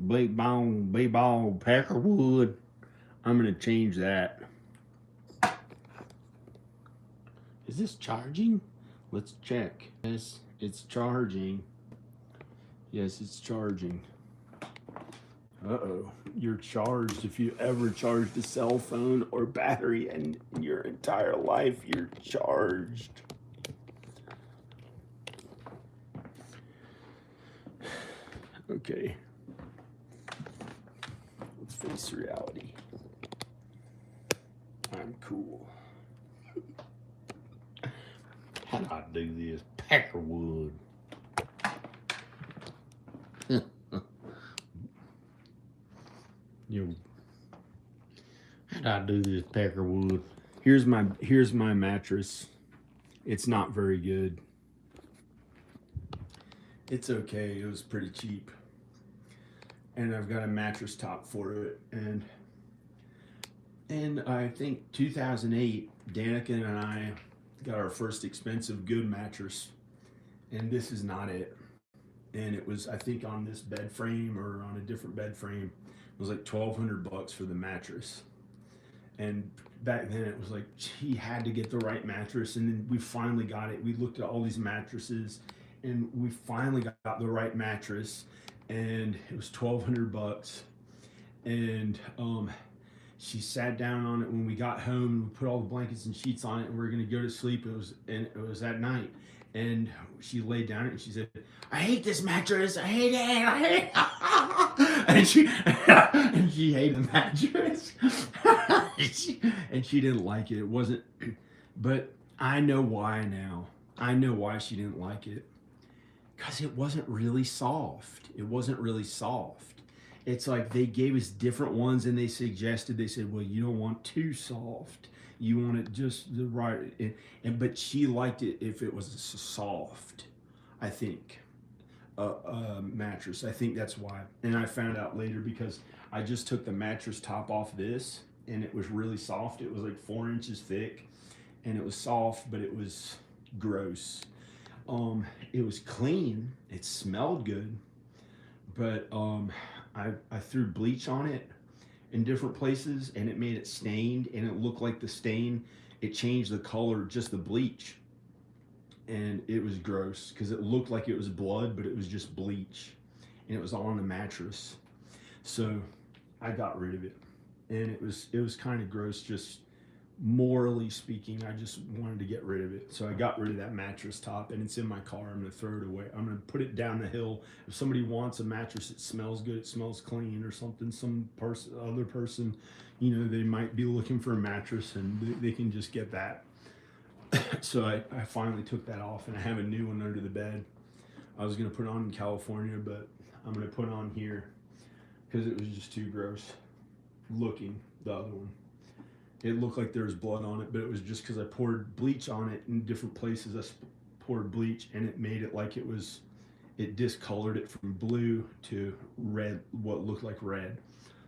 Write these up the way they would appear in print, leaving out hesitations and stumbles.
big ball, peckerwood. I'm gonna change that. Is this charging? Let's check. Yes, it's charging. Yes, it's charging. Uh-oh. You're charged. If you ever charged a cell phone or battery in your entire life, you're charged. Okay. Let's face reality. I'm cool. How do I do this? Peckerwood. Yo. How do I do this, Peckerwood? Here's my mattress. It's not very good. It's okay. It was pretty cheap. And I've got a mattress top for it. And I think 2008, Danica and I got our first expensive good mattress. And this is not it. And it was, I think, on this bed frame or on a different bed frame. It was like $1,200 for the mattress. And back then it was like, he had to get the right mattress. And then we finally got it. We looked at all these mattresses and we finally got the right mattress. And it was $1,200. And she sat down on it when we got home and we put all the blankets and sheets on it and we were going to go to sleep. It was at night. And she laid down and she said, I hate this mattress. I hate it. I hate it. and she hated the mattress. and she didn't like it. It wasn't, but I know why now. I know why she didn't like it. Because it wasn't really soft. It wasn't really soft. It's like they gave us different ones and they said, well, you don't want too soft. You want it just the right, but she liked it if it was soft, I think, mattress. I think that's why. And I found out later because I just took the mattress top off this and it was really soft. It was like 4 inches thick and it was soft, but it was gross. It was clean. It smelled good, but I threw bleach on it in different places and it made it stained and it looked like the stain, it changed the color, just the bleach, and it was gross because it looked like it was blood but it was just bleach and it was on the mattress. So I got rid of it and it was kind of gross. Just morally speaking, I just wanted to get rid of it. So I got rid of that mattress top and it's in my car. I'm going to throw it away. I'm going to put it down the hill. If somebody wants a mattress that smells good, it smells clean or something, other person, you know, they might be looking for a mattress and they can just get that. So I finally took that off and I have a new one under the bed. I was going to put it on in California, but I'm going to put it on here because it was just too gross looking, the other one. It looked like there was blood on it, but it was just because I poured bleach on it in different places. I poured bleach and it made it like it discolored it from blue to red, what looked like red.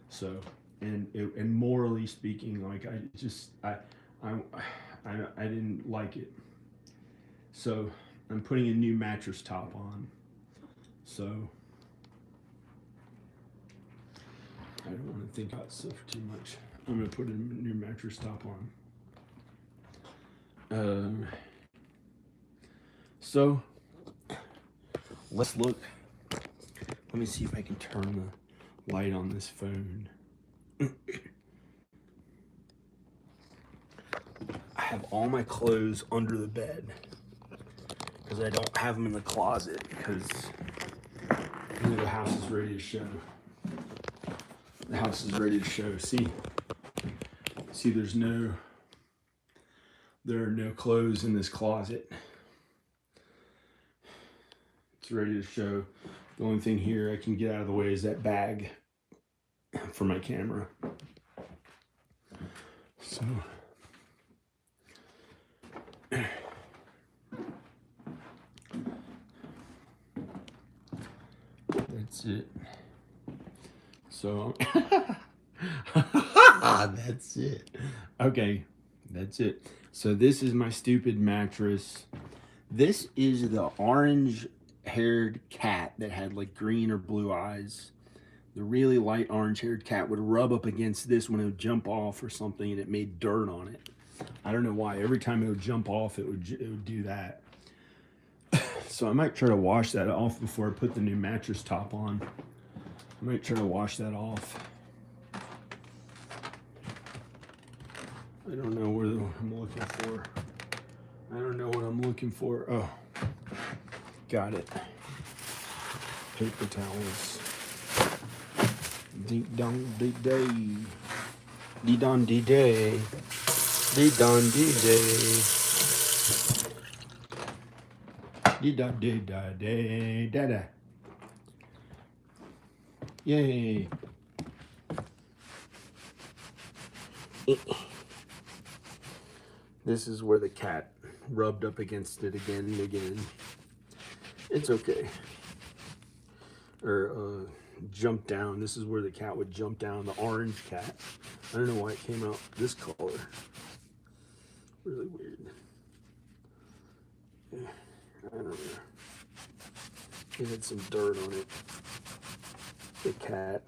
So, and morally speaking, like I didn't like it. So I'm putting a new mattress top on. So I don't want to think about stuff too much. I'm going to put a new mattress top on. So let's look. Let me see if I can turn the light on this phone. I have all my clothes under the bed because I don't have them in the closet because the house is ready to show. The house is ready to show. See, there are no clothes in this closet. It's ready to show. The only thing here I can get out of the way is that bag for my camera. So that's it. So that's it. Okay, that's it. So this is my stupid mattress. This is the orange haired cat that had like green or blue eyes. the really light orange-haired cat would rub up against this when it would jump off or something, and it made dirt on it. I don't know why. Every time it would jump off, it would do that. So I might try to wash that off before I put the new mattress top on. I might try to wash that off. I don't know what I'm looking for. I don't know what I'm looking for. Oh, got it. Paper towels. Dee dong dee day. Dee don dee day. Dee don dee day. Dee da dee da day da da. Yay. This is where the cat rubbed up against it again and again. It's okay. Or jump down. This is where the cat would jump down, the orange cat. I don't know why it came out this color. Really weird. Yeah, I don't know. It had some dirt on it. The cat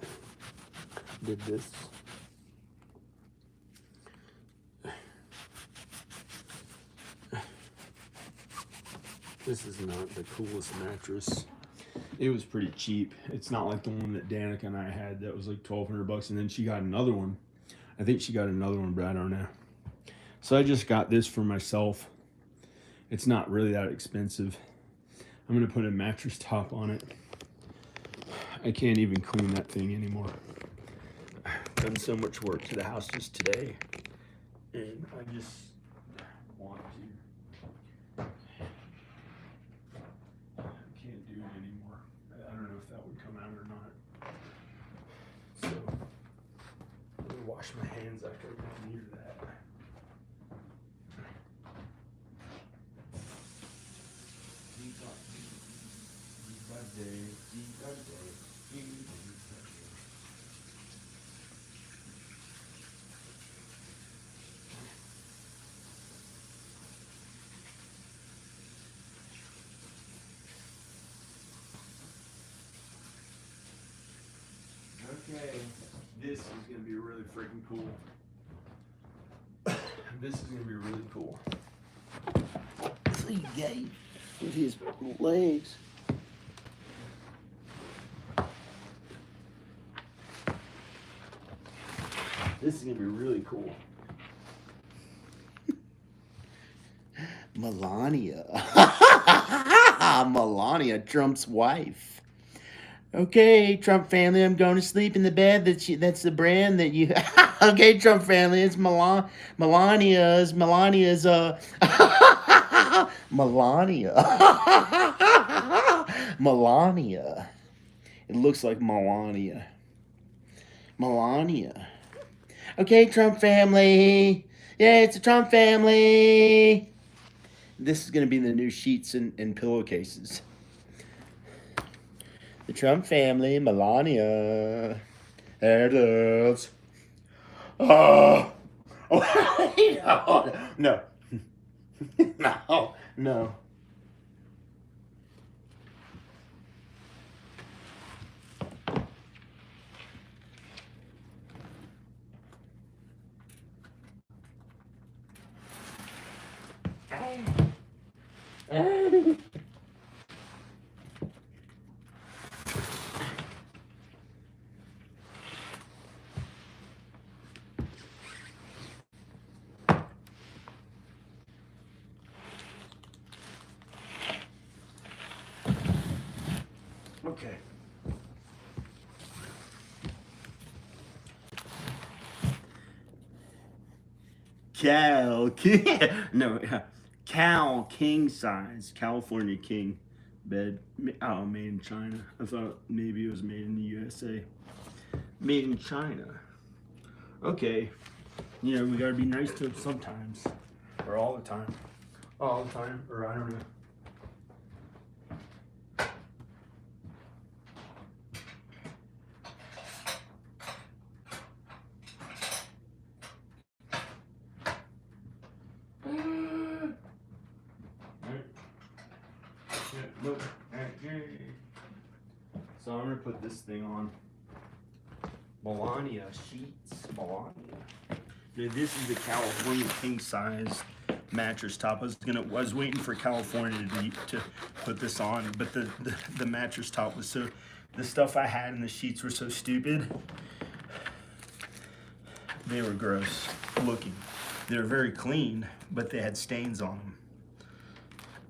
did this. This is not the coolest mattress. It was pretty cheap. It's not like the one that Danica and I had that was like $1,200, and then she got another one. I think she got another one, but I don't know. So I just got this for myself. It's not really that expensive. I'm gonna put a mattress top on it. I can't even clean that thing anymore. I've done so much work to the house just today, and I just want to. Can't do it anymore. I don't know if that would come out or not. So I'm gonna wash my hands after I get near that. Okay, this is gonna be really freaking cool. This is gonna be really cool. See Gabe with his legs. This is gonna be really cool. Melania. Melania, Trump's wife. Okay, Trump family, I'm going to sleep in the bed. That's the brand that you. Okay, Trump family, it's Melania's. Melania. Melania. It looks like Melania. Melania. Okay, Trump family. Yeah, it's a Trump family. This is going to be the new sheets and pillowcases. The Trump family, Melania. There it is. Oh. Oh. No. No. No. Okay. Cal king size, California king bed. Oh, made in China. I thought maybe it was made in the USA. Made in China. Okay. You know, we gotta be nice to it sometimes. Or all the time. All the time. Or I don't know. So I'm gonna put this thing on. Melania sheets. Melania. Dude, this is the California king size mattress top. I was waiting for California to put this on, but the mattress top was so, the stuff I had in the sheets were so stupid. They were gross looking. They were very clean, but they had stains on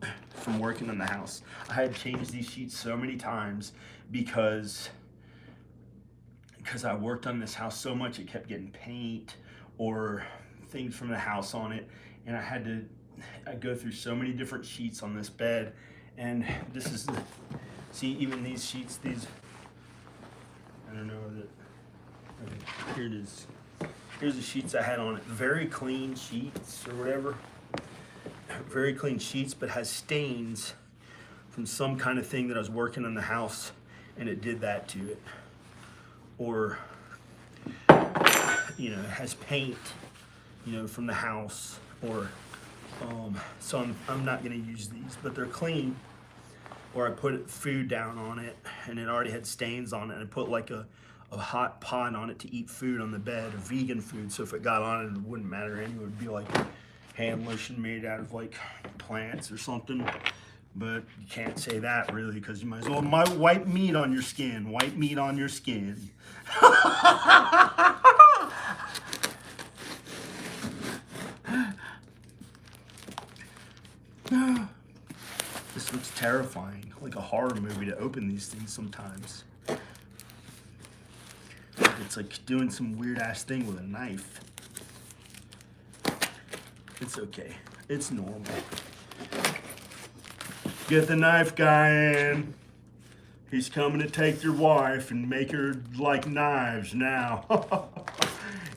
them from working in the house. I had changed these sheets so many times because I worked on this house so much, it kept getting paint or things from the house on it, and I go through so many different sheets on this bed, and this is the, see, even these sheets, these, I don't know that, okay, here it is. Here's the sheets I had on it. Very clean sheets or whatever. Very clean sheets, but has stains from some kind of thing that I was working in the house, and it did that to it. Or, you know, it has paint, you know, from the house, or so I'm not gonna use these, but they're clean. Or I put food down on it and it already had stains on it, and I put like a hot pot on it to eat food on the bed, a vegan food, so if it got on it, it wouldn't matter anyway. It would be like hand lotion made out of like plants or something. But you can't say that really, because you might as well wipe meat on your skin. Wipe meat on your skin. This looks terrifying, like a horror movie to open these things sometimes. It's like doing some weird ass thing with a knife. It's okay. It's normal. Get the knife guy in. He's coming to take your wife and make her like knives now.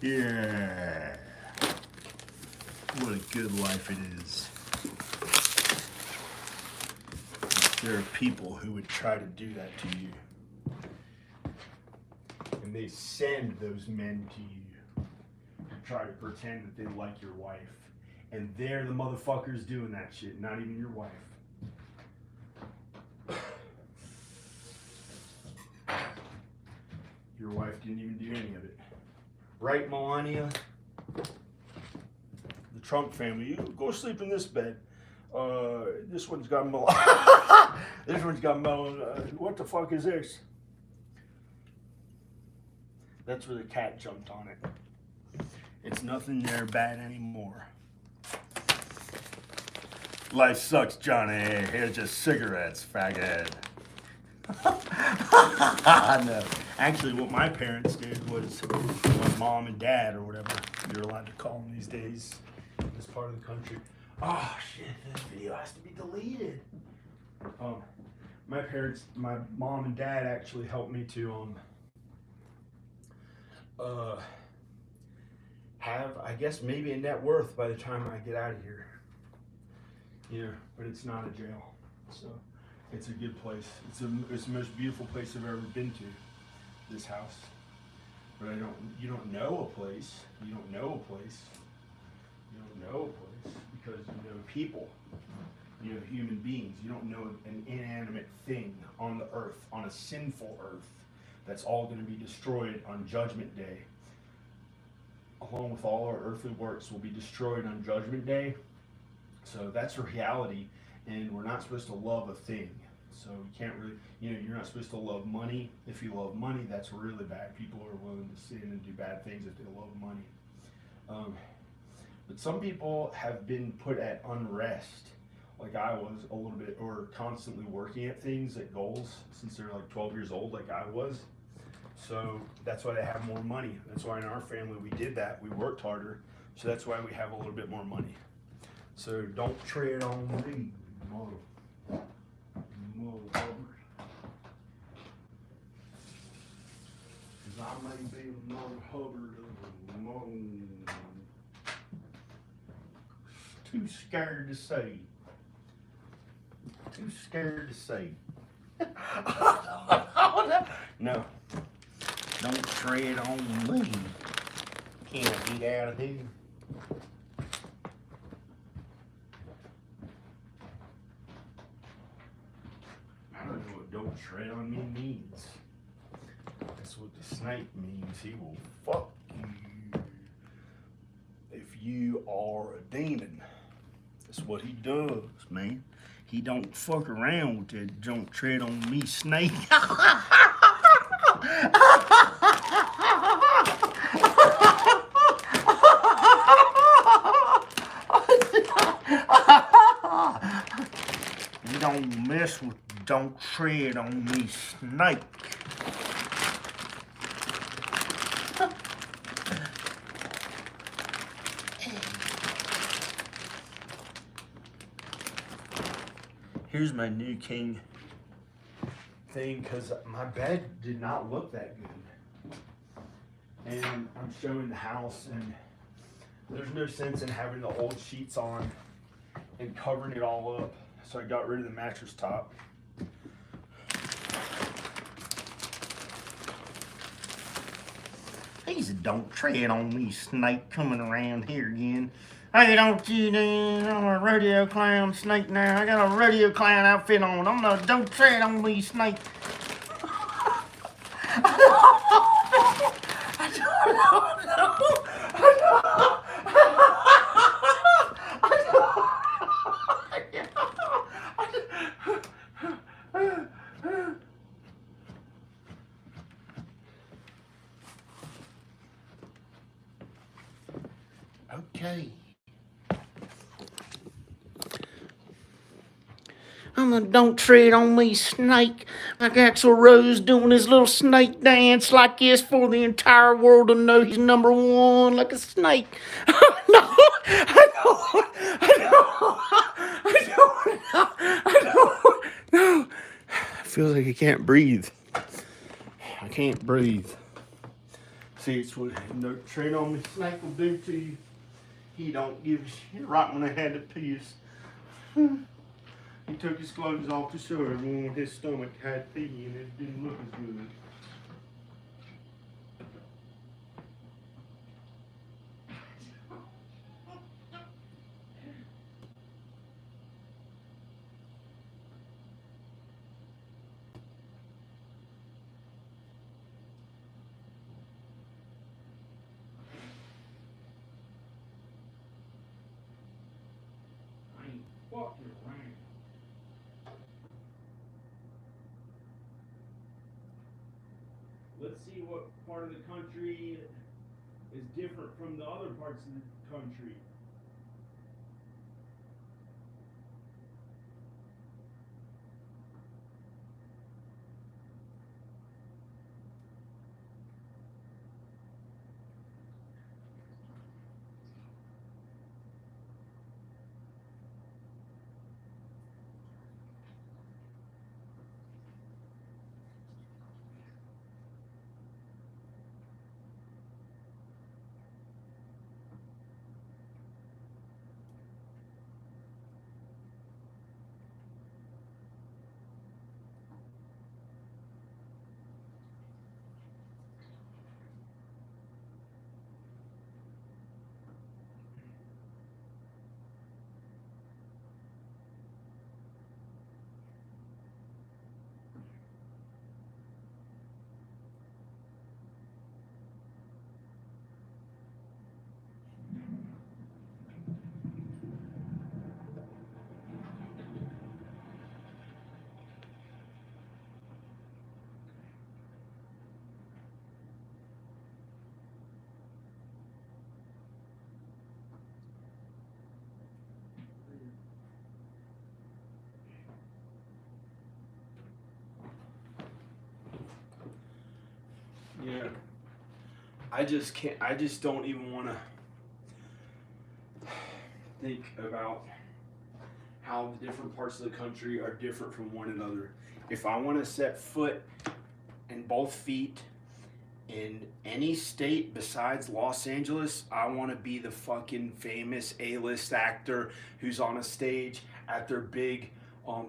Yeah. What a good life it is. There are people who would try to do that to you. And they send those men to you to try to pretend that they like your wife. And they're the motherfuckers doing that shit, not even your wife. Your wife didn't even do any of it. Right, Melania? The Trump family, you go sleep in this bed. This one's got this one's got melon. What the fuck is this? That's where the cat jumped on it. It's nothing there bad anymore. Life sucks, Johnny. Here's your cigarettes, faggot. No. Actually, what my parents did was, my mom and dad, or whatever you're allowed to call them these days in this part of the country. Oh shit, this video has to be deleted. My mom and dad actually helped me to have, I guess, maybe a net worth by the time I get out of here. You know, but it's not a jail, so it's a good place. It's the most beautiful place I've ever been to. This house, but you don't know a place. You don't know a place. You don't know a place because you know people. You know human beings. You don't know an inanimate thing on the earth, on a sinful earth, that's all going to be destroyed on Judgment Day. Along with all our earthly works will be destroyed on Judgment Day. So that's reality, and we're not supposed to love a thing. So you can't really, you know, you're not supposed to love money. If you love money, that's really bad. People are willing to sin and do bad things if they love money. But some people have been put at unrest, like I was a little bit, or constantly working at things, at goals, since they're like 12 years old, like I was. So that's why they have more money. That's why in our family we did that. We worked harder. So that's why we have a little bit more money. So don't tread on me, mother. Because I may be Mother Hubbard of Moan. Too scared to say. Too scared to say. No. Don't tread on me. Can't get out of here. I don't know what "don't tread on me" means. That's what the snake means. He will fuck you if you are a demon. That's what he does, man. He don't fuck around with that don't tread on me snake. You don't mess with don't tread on me snake. Here's my new king thing, because my bed did not look that good. And I'm showing the house, and there's no sense in having the old sheets on and covering it all up. So I got rid of the mattress top. He's a don't tread on me snake coming around here again. Hey, don't you, dude? I'm a rodeo clown snake now. I got a rodeo clown outfit on. I'm a don't tread on me snake. Okay. I'm a don't tread on me snake. Like Axl Rose doing his little snake dance like this for the entire world to know he's number one like a snake. No, I don't. No. I feel like I can't breathe. I can't breathe. See, it's what no tread on me snake will do to you. He don't give a shit. Right when I had to piss. He took his clothes off to show everyone his stomach had pee and it didn't look as good. I ain't fucking around. Let's see what part of the country is different from the other parts of the country. Yeah. I just don't even want to think about how the different parts of the country are different from one another. If I want to set foot and both feet in any state besides Los Angeles, I want to be the fucking famous A-list actor who's on a stage at their big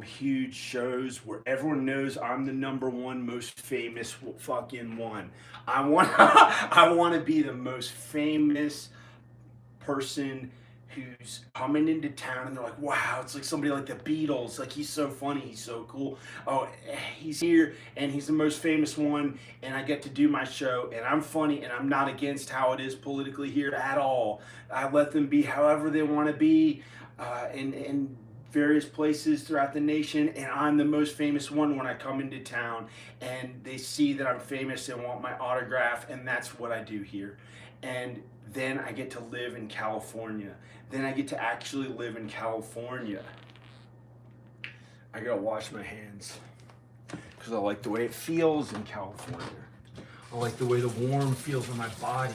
huge shows where everyone knows I'm the number one most famous fucking one. I want I want to be the most famous person who's coming into town, and they're like, wow, it's like somebody like the Beatles. Like, he's so funny, he's so cool. Oh, he's here, and he's the most famous one, and I get to do my show, and I'm funny, and I'm not against how it is politically here at all. I let them be however they want to be, in various places throughout the nation, and I'm the most famous one when I come into town, and they see that I'm famous and want my autograph, and that's what I do here. And then I get to live in California. Then I get to actually live in California. I gotta wash my hands because I like the way it feels in California. I like the way the warm feels on my body.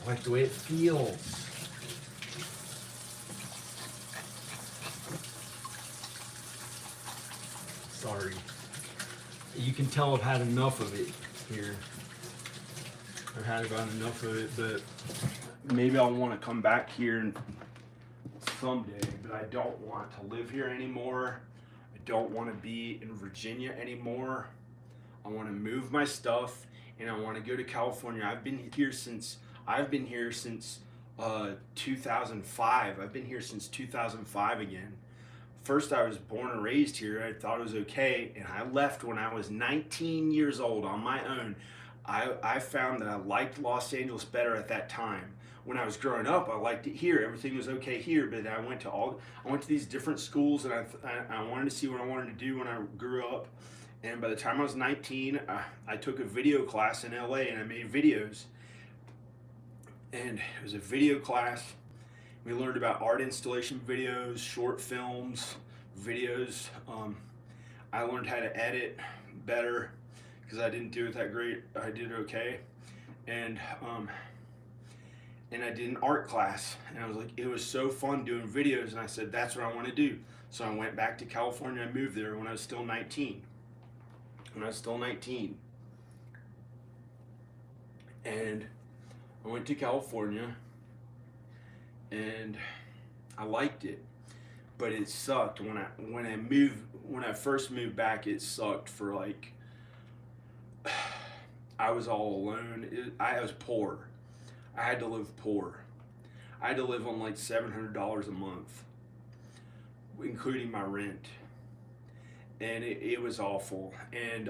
I like the way it feels. Sorry. You can tell I've had enough of it here. I've had about enough of it, but maybe I'll want to come back here someday, but I don't want to live here anymore. I don't want to be in Virginia anymore. I want to move my stuff, and I want to go to California. I've been here since 2005. I've been here since 2005 again. First, I was born and raised here. I thought it was okay, and I left when I was 19 years old on my own. I found that I liked Los Angeles better at that time. When I was growing up, I liked it here. Everything was okay here, but I went to these different schools, and I wanted to see what I wanted to do when I grew up. And by the time I was 19, I took a video class in LA, and I made videos. And it was a video class. We learned about art installation videos, short films, videos. I learned how to edit better because I didn't do it that great. I did okay. And I did an art class, and I was like, it was so fun doing videos, and I said, that's what I want to do. So I went back to California. I moved there when I was still 19. And I went to California, and I liked it, but it sucked when I first moved back. It sucked for like, I was all alone. I was poor. I had to live poor. I had to live on like $700 a month, including my rent, and it was awful. And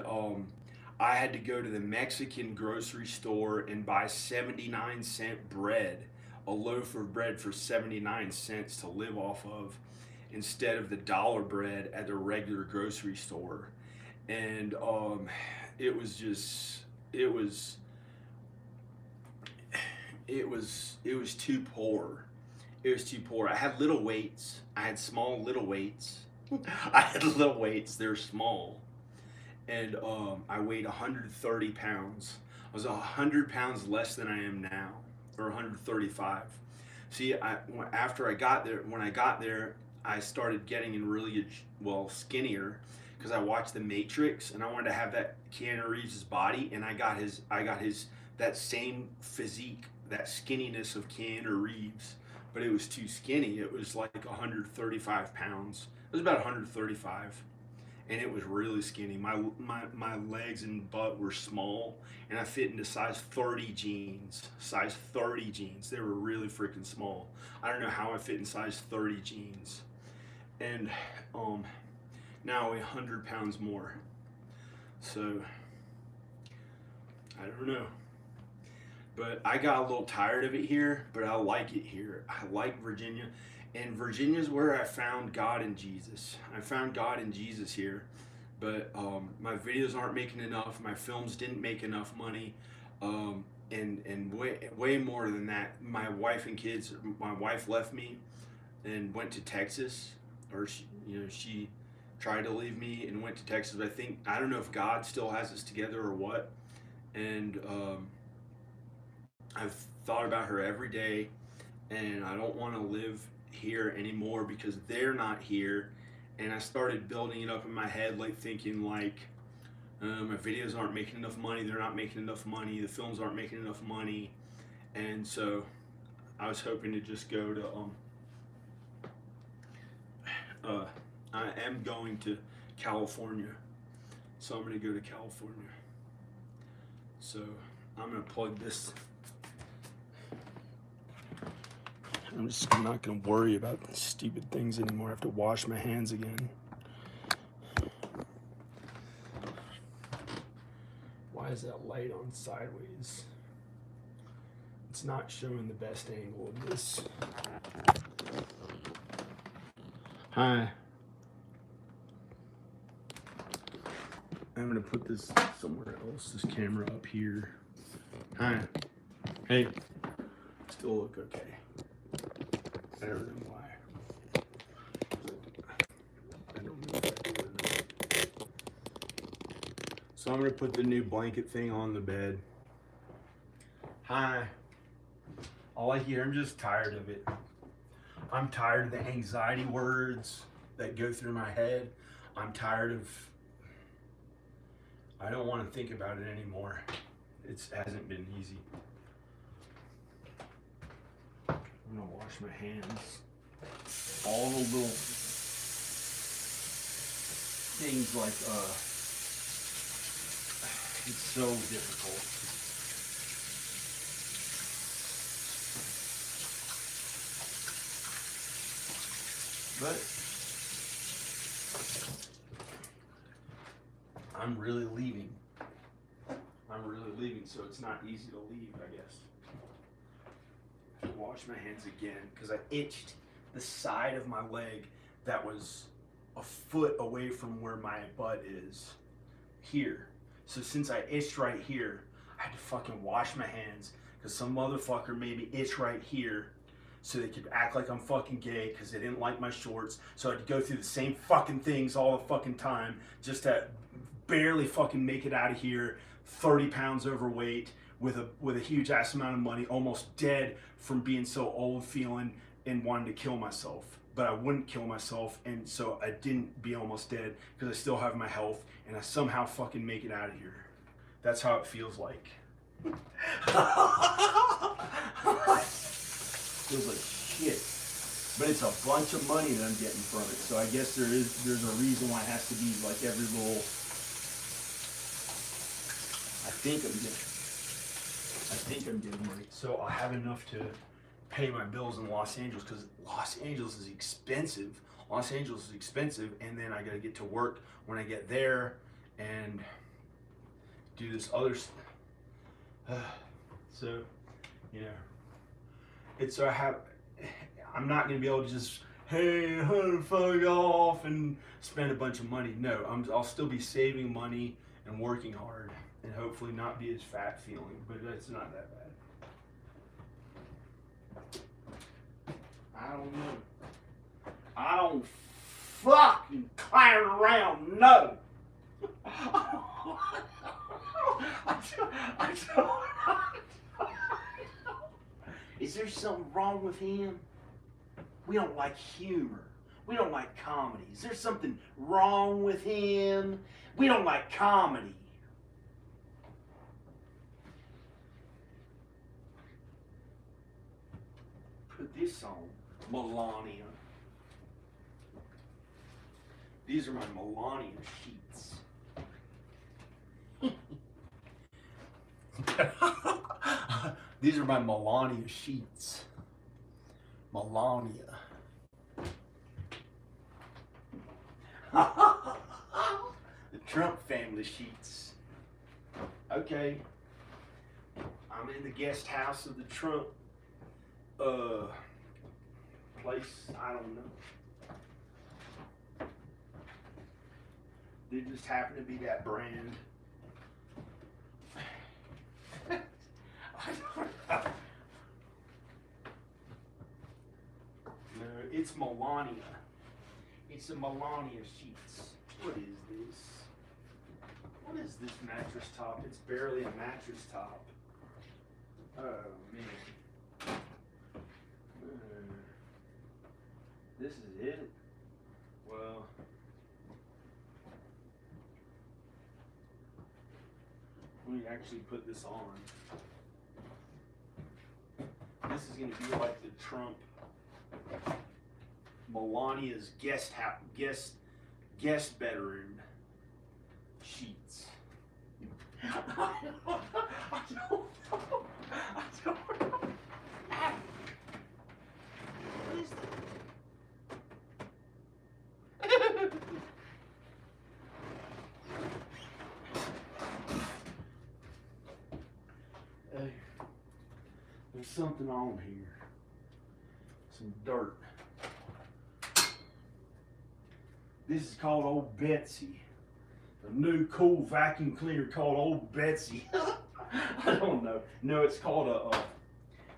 I had to go to the Mexican grocery store and buy 79-cent bread, a loaf of bread for 79 cents to live off of, instead of the dollar bread at the regular grocery store. And it was too poor. It was too poor. I had little weights. I had small little weights. I had little weights. They're small. And I weighed 130 pounds. I was 100 pounds less than I am now, or 135. See, after I got there, when I got there, I started getting in really, skinnier, because I watched The Matrix, and I wanted to have that Keanu Reeves' body, and I got his that same physique, that skinniness of Keanu Reeves, but it was too skinny. It was like 135 pounds. It was about 135. And it was really skinny. My legs and butt were small, and I fit into size 30 jeans. Size 30 jeans. They were really freaking small. I don't know how I fit in size 30 jeans. And now I weigh 100 pounds more. So I don't know. But I got a little tired of it here, but I like it here. I like Virginia. And Virginia's where I found God and Jesus. I found God and Jesus here, but my videos aren't making enough. My films didn't make enough money, and way more than that. My wife and kids. My wife left me and went to Texas, or she tried to leave me and went to Texas. I don't know if God still has us together or what. And I've thought about her every day, and I don't want to live here anymore because they're not here. And I started building it up in my head, like thinking like, my videos aren't making enough money, they're not making enough money, the films aren't making enough money. And so I was hoping to just go to I am going to California, so I'm going to go to California. So I'm going to plug this I'm just not going to worry about stupid things anymore. I have to wash my hands again. Why is that light on sideways? It's not showing the best angle of this. Hi. I'm going to put this somewhere else, this camera up here. Hi. Hey. Still look okay. I don't know why. I don't know if I do or not. So I'm going to put the new blanket thing on the bed. Hi. All I hear, I'm just tired of it. I'm tired of the anxiety words that go through my head. I'm tired of, I don't want to think about it anymore. It hasn't been easy. I'm gonna wash my hands. All the little things like, it's so difficult. But I'm really leaving. So it's not easy to leave, I guess. I have to wash my hands again because I itched the side of my leg that was a foot away from where my butt is here. So since I itched right here, I had to fucking wash my hands because some motherfucker made me itch right here so they could act like I'm fucking gay because they didn't like my shorts. So I had to go through the same fucking things all the fucking time just to barely fucking make it out of here, 30 pounds overweight, with a huge ass amount of money, almost dead from being so old feeling and wanting to kill myself. But I wouldn't kill myself, and so I didn't be almost dead because I still have my health and I somehow fucking make it out of here. That's how it feels like. Feels like shit. But it's a bunch of money that I'm getting from it. So I guess there's a reason why it has to be like every little. I think I'm getting money. So I'll have enough to pay my bills in Los Angeles because Los Angeles is expensive. And then I gotta get to work when I get there and do this other stuff. So, you know, I'm not gonna be able to just, hey, fuck off and spend a bunch of money. No, I'll still be saving money and working hard and hopefully not be as fat feeling, but it's not that bad. I don't know. I don't fucking clown around, no. Is there something wrong with him? We don't like humor. We don't like comedy. Is there something wrong with him? We don't like comedy. Put this on, Melania. These are my Melania sheets. These are my Melania sheets. Melania. The Trump family sheets. Okay. I'm in the guest house of the Trump place. I don't know. They just happen to be that brand. I don't know. No, it's Melania. It's the Melania sheets. What is this? What is this mattress top? It's barely a mattress top. Oh, man. This is it? Well, let me actually put this on. This is going to be like the Trump Melania's guest bedroom sheets. I don't know. There's something on here. Some dirt. This is called Old Betsy. A new cool vacuum cleaner called Old Betsy. I don't know. No, it's called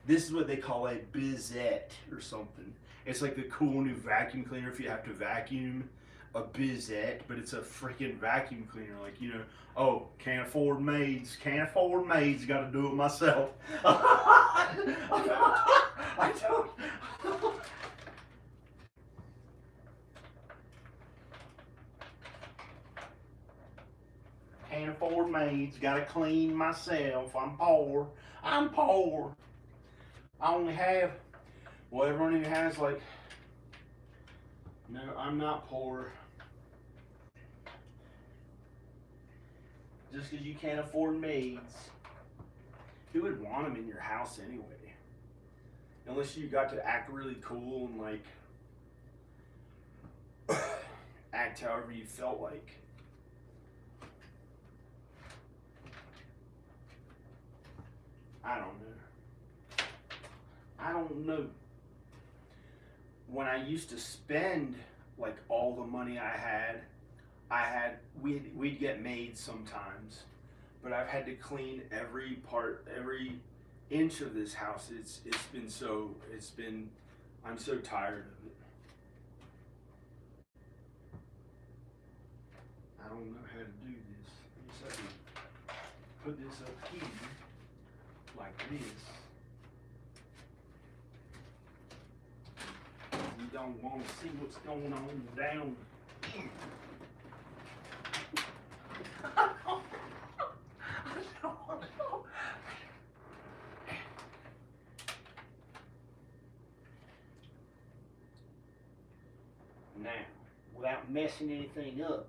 this is what they call a bizette or something. It's like the cool new vacuum cleaner if you have to vacuum. A bizette, but it's a freaking vacuum cleaner. Like, you know, oh, can't afford maids, gotta do it myself. I don't. Can't afford maids, gotta clean myself. I'm poor. I only have, well, everyone who has, like, no, I'm not poor. Just because you can't afford maids. Who would want them in your house anyway? Unless you got to act really cool and, like, act however you felt like. I don't know. When I used to spend like all the money I had, we'd get maids sometimes, but I've had to clean every inch of this house. I'm so tired of it. I don't know how to do this. I guess I can put this up here like this. You don't want to see what's going on down here. Now, without messing anything up,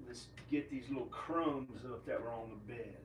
let's get these little crumbs up that were on the bed.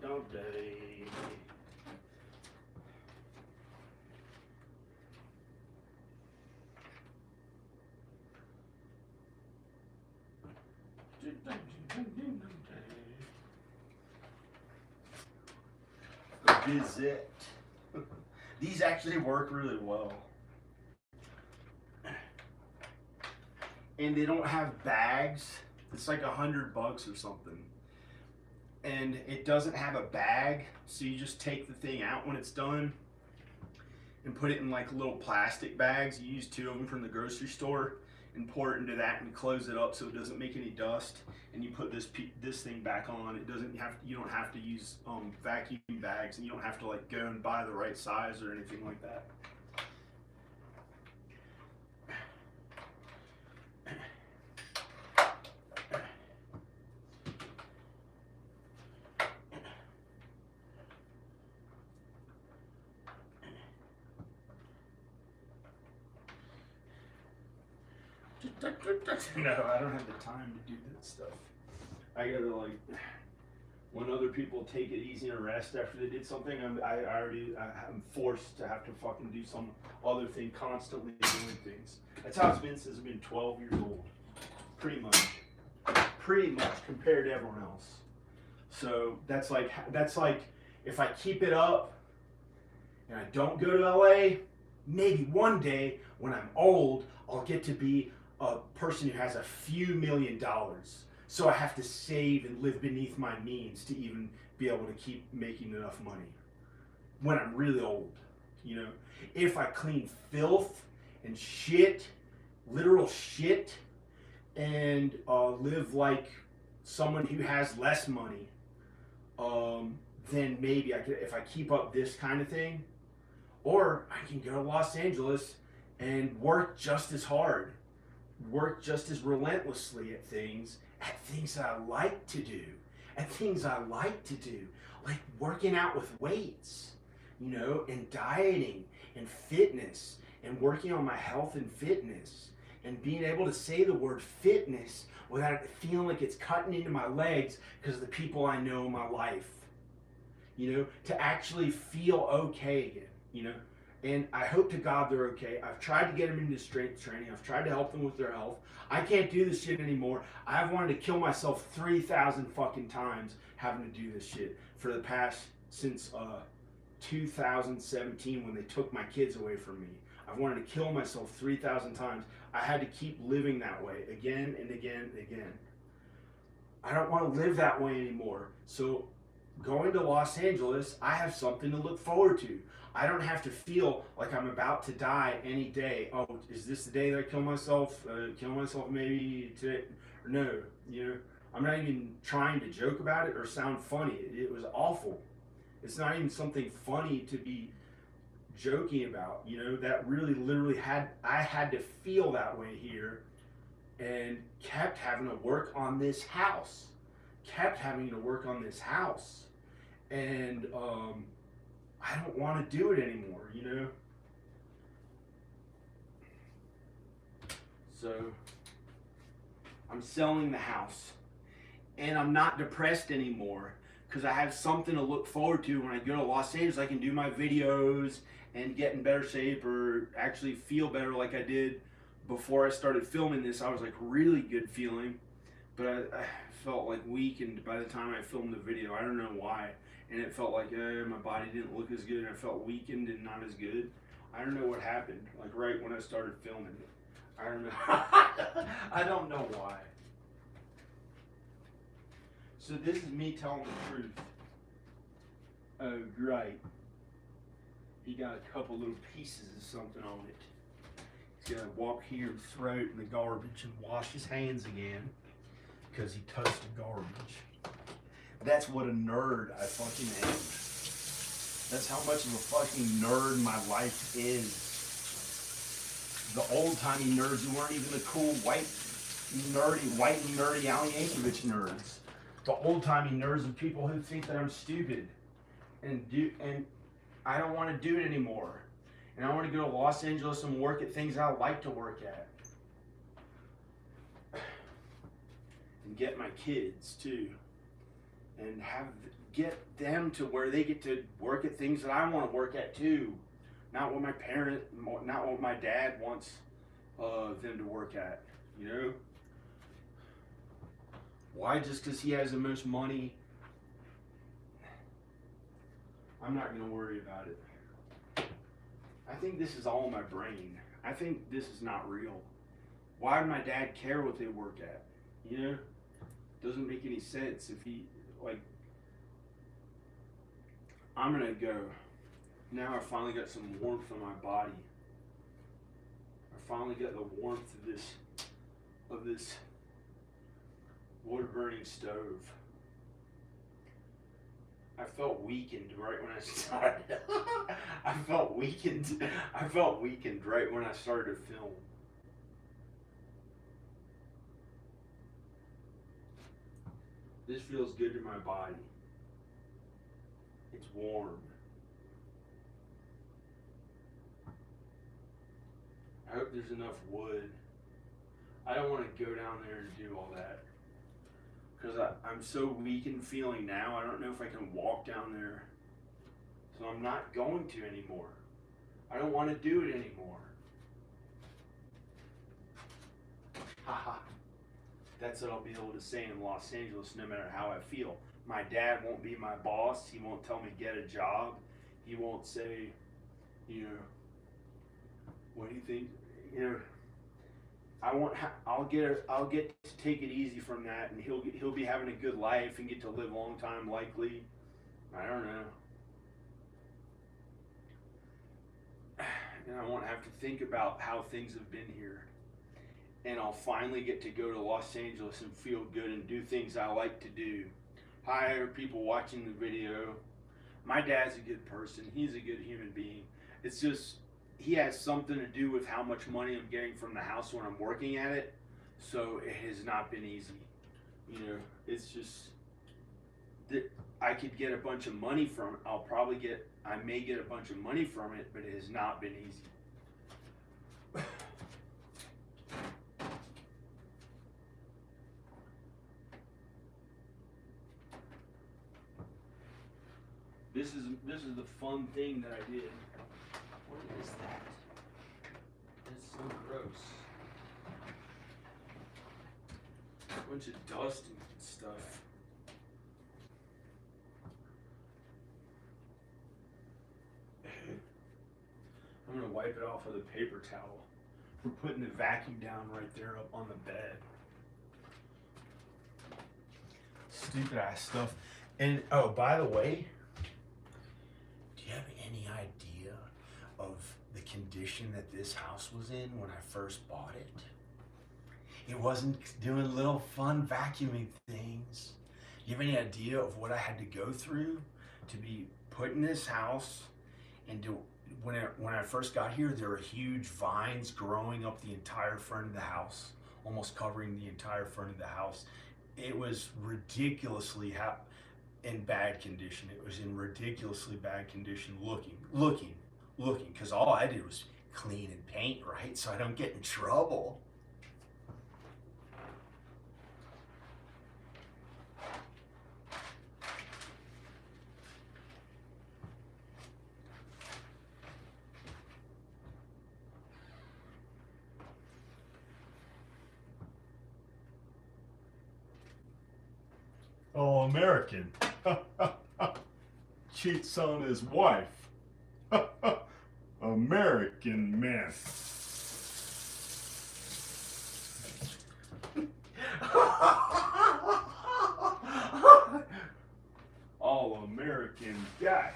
Don't they? Gazette. These actually work really well. And they don't have bags. It's like $100 or something. And it doesn't have a bag, so you just take the thing out when it's done and put it in like little plastic bags. You use 2 of them from the grocery store and pour it into that and close it up so it doesn't make any dust. And you put this thing back on. You don't have to use vacuum bags, and you don't have to like go and buy the right size or anything like that. No, I don't have the time to do that stuff. I gotta, like, when other people take it easy and rest after they did something, I'm forced to have to fucking do some other thing, constantly doing things. That's how it's been since I've been 12 years old. Pretty much compared to everyone else. So that's like if I keep it up and I don't go to LA, maybe one day when I'm old, I'll get to be a person who has a few $1 million. So I have to save and live beneath my means to even be able to keep making enough money when I'm really old. You know, if I clean filth and shit, literal shit, and live like someone who has less money, then maybe I could, if I keep up this kind of thing, or I can go to Los Angeles and work just as hard, work just as relentlessly at things that I like to do, like working out with weights, and dieting and fitness and working on my health and fitness and being able to say the word fitness without it feeling like it's cutting into my legs because of the people I know in my life, to actually feel okay again, And I hope to God they're okay. I've tried to get them into strength training. I've tried to help them with their health. I can't do this shit anymore. I've wanted to kill myself 3,000 fucking times having to do this shit for the past, since 2017 when they took my kids away from me. I've wanted to kill myself 3,000 times. I had to keep living that way again and again and again. I don't want to live that way anymore. So going to Los Angeles, I have something to look forward to. I don't have to feel like I'm about to die any day. Oh, is this the day that I kill myself? Maybe today? Or no, I'm not even trying to joke about it or sound funny. It was awful. It's not even something funny to be joking about. That really literally I had to feel that way here, and kept having to work on this house. And I don't want to do it anymore, So I'm selling the house, and I'm not depressed anymore because I have something to look forward to. When I go to Los Angeles, I can do my videos and get in better shape, or actually feel better like I did before I started filming this. I was like really good feeling, but I felt like weakened by the time I filmed the video. I don't know why. And it felt like my body didn't look as good, and I felt weakened and not as good. I don't know what happened, like right when I started filming. I don't know. I don't know why. So this is me telling the truth. Oh, great. He got a couple little pieces of something on it. He's got to walk here and throw it in the garbage and wash his hands again because he touched the garbage. That's what a nerd I fucking am. That's how much of a fucking nerd my life is. The old-timey nerds who weren't even the cool white and nerdy Alan Yankovic nerds. The old-timey nerds and people who think that I'm stupid. And I don't want to do it anymore. And I want to go to Los Angeles and work at things I like to work at. And get my kids too. And get them to where they get to work at things that I want to work at too. Not what my dad wants them to work at, Why? Just because he has the most money? I'm not going to worry about it. I think this is all in my brain. I think this is not real. Why would my dad care what they work at? Doesn't make any sense if he, I'm going to go. Now I finally got some warmth on my body. I finally got the warmth of this wood burning stove. I felt weakened right when I started. I felt weakened right when I started to film. This feels good to my body. It's warm. I hope there's enough wood. I don't want to go down there and do all that. Because I'm so weakened feeling now, I don't know if I can walk down there. So I'm not going to anymore. I don't want to do it anymore. Haha. That's what I'll be able to say in Los Angeles no matter how I feel. My dad won't be my boss. He won't tell me get a job. He won't say, what do you think? I'll get to take it easy from that, and he'll be having a good life and get to live a long time likely. I don't know. And I won't have to think about how things have been here. And I'll finally get to go to Los Angeles and feel good and do things I like to do. Hi, people watching the video. My dad's a good person. He's a good human being. It's just, he has something to do with how much money I'm getting from the house when I'm working at it. So it has not been easy. You know, it's just that I could get a bunch of money from it. I may get a bunch of money from it, but it has not been easy. This is the fun thing that I did. What is that? It's so gross. A bunch of dust and stuff. I'm gonna wipe it off with a paper towel. We're putting the vacuum down right there up on the bed. Stupid ass stuff. And oh, by the way, do you have any idea of the condition that this house was in when I first bought it? It wasn't doing little fun vacuuming things. Do you have any idea of what I had to go through to be put in this house? And when I first got here, there were huge vines growing up the entire front of the house, almost covering the entire front of the house. It was ridiculously in bad condition. It was in ridiculously bad condition looking, because all I did was clean and paint, right? So I don't get in trouble. All American. Cheats on his wife. American man. All American guy.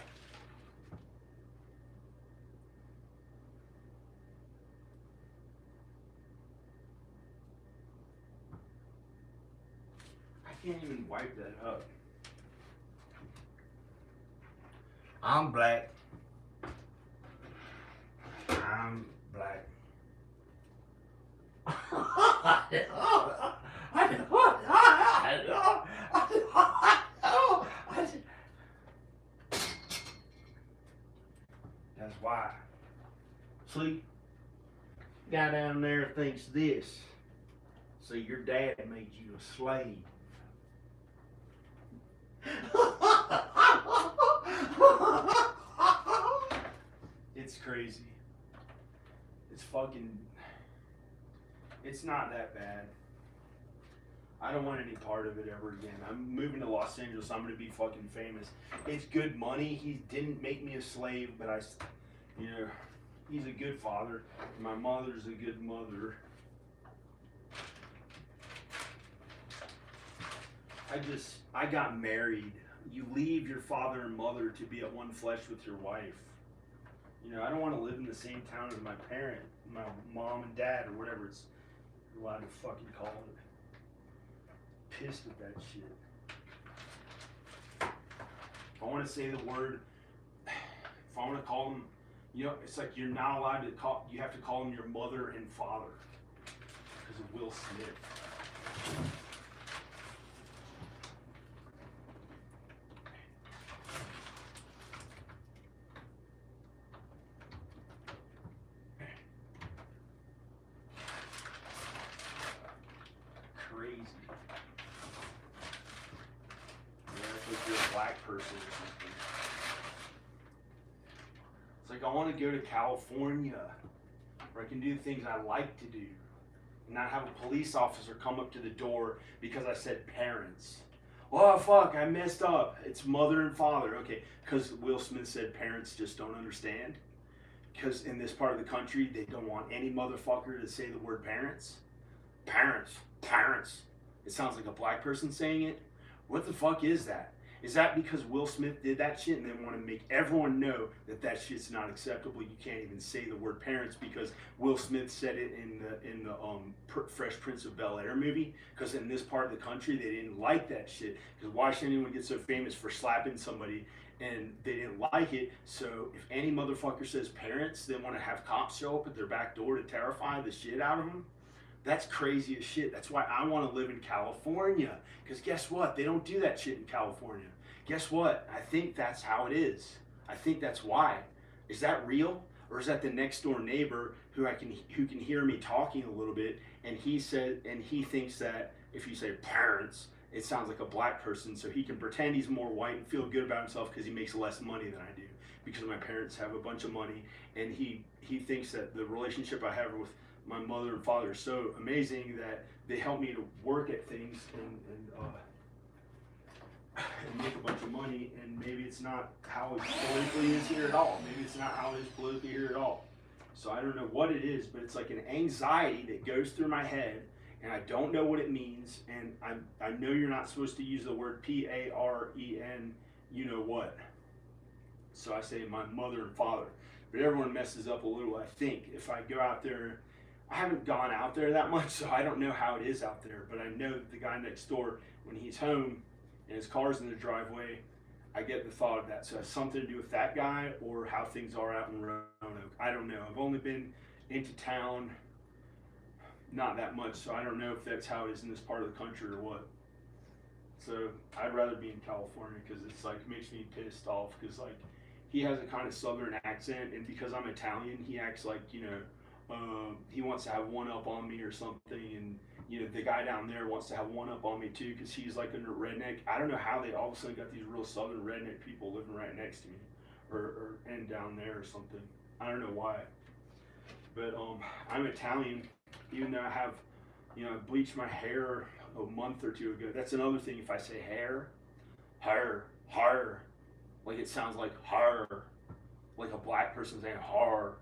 I can't even wipe that up. I'm black. I'm black. That's why. See? Guy down there thinks this. So your dad made you a slave. It's crazy. It's not that bad. I don't want any part of it ever again. I'm moving to Los Angeles. I'm gonna be fucking famous. It's good money. He didn't make me a slave, but he's a good father. My mother's a good mother. I got married. You leave your father and mother to be at one flesh with your wife. I don't want to live in the same town as my parent, my mom and dad, or whatever it's allowed to fucking call it. Pissed at that shit. If I want to say the word, if I want to call them, it's like you're not allowed to call, you have to call them your mother and father because of Will Smith. Crazy. If you're a black person or something. It's like I want to go to California where I can do things I like to do and not have a police officer come up to the door because I said parents. Oh fuck, I messed up. It's mother and father. Okay, because Will Smith said parents just don't understand. Because in this part of the country, they don't want any motherfucker to say the word parents. Parents. It sounds like a black person saying it. What the fuck is that? Is that because Will Smith did that shit and they want to make everyone know that that shit's not acceptable? You can't even say the word parents because Will Smith said it in the Fresh Prince of Bel-Air movie. Because in this part of the country, they didn't like that shit. Because why should anyone get so famous for slapping somebody and they didn't like it. So if any motherfucker says parents, they want to have cops show up at their back door to terrify the shit out of them. That's crazy as shit. That's why I want to live in California. Because guess what? They don't do that shit in California. Guess what? I think that's how it is. I think that's why. Is that real? Or is that the next door neighbor who can hear me talking a little bit, and he thinks that if you say parents, it sounds like a black person, so he can pretend he's more white and feel good about himself because he makes less money than I do, because my parents have a bunch of money, and he thinks that the relationship I have with my mother and father is so amazing that they help me to work at things and make a bunch of money, and maybe it's not how it politically is here at all. Maybe it's not how it is politically here at all. So I don't know what it is, but it's like an anxiety that goes through my head, and I don't know what it means, and I know you're not supposed to use the word P-A-R-E-N, you know what. So I say my mother and father, but everyone messes up a little, I think. If I go out there, I haven't gone out there that much, so I don't know how it is out there, but I know that the guy next door, when he's home and his car's in the driveway, I get the thought of that. So it has something to do with that guy or how things are out in Roanoke. I don't know. I've only been into town not that much, so I don't know if that's how it is in this part of the country or what. So I'd rather be in California because it's like makes me pissed off because like he has a kind of southern accent, and because I'm Italian, he acts like, you know, he wants to have one up on me or something, and you know the guy down there wants to have one up on me too because he's like a redneck. I don't know how they all of a sudden got these real southern redneck people living right next to me, or and down there or something. I don't know why, but I'm Italian, even though I have, you know, I bleached my hair a month or two ago. That's another thing. If I say hair, like it sounds like har, like a black person saying har.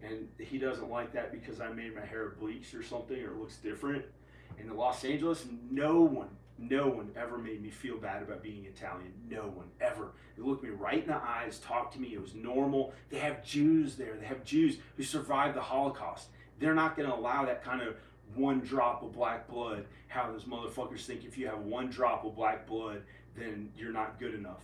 And he doesn't like that because I made my hair bleached or something, or it looks different. In Los Angeles, no one ever made me feel bad about being Italian. No one ever. They looked me right in the eyes, talked to me. It was normal. They have Jews there. They have Jews who survived the Holocaust. They're not going to allow that kind of one drop of black blood. How those motherfuckers think if you have one drop of black blood, then you're not good enough.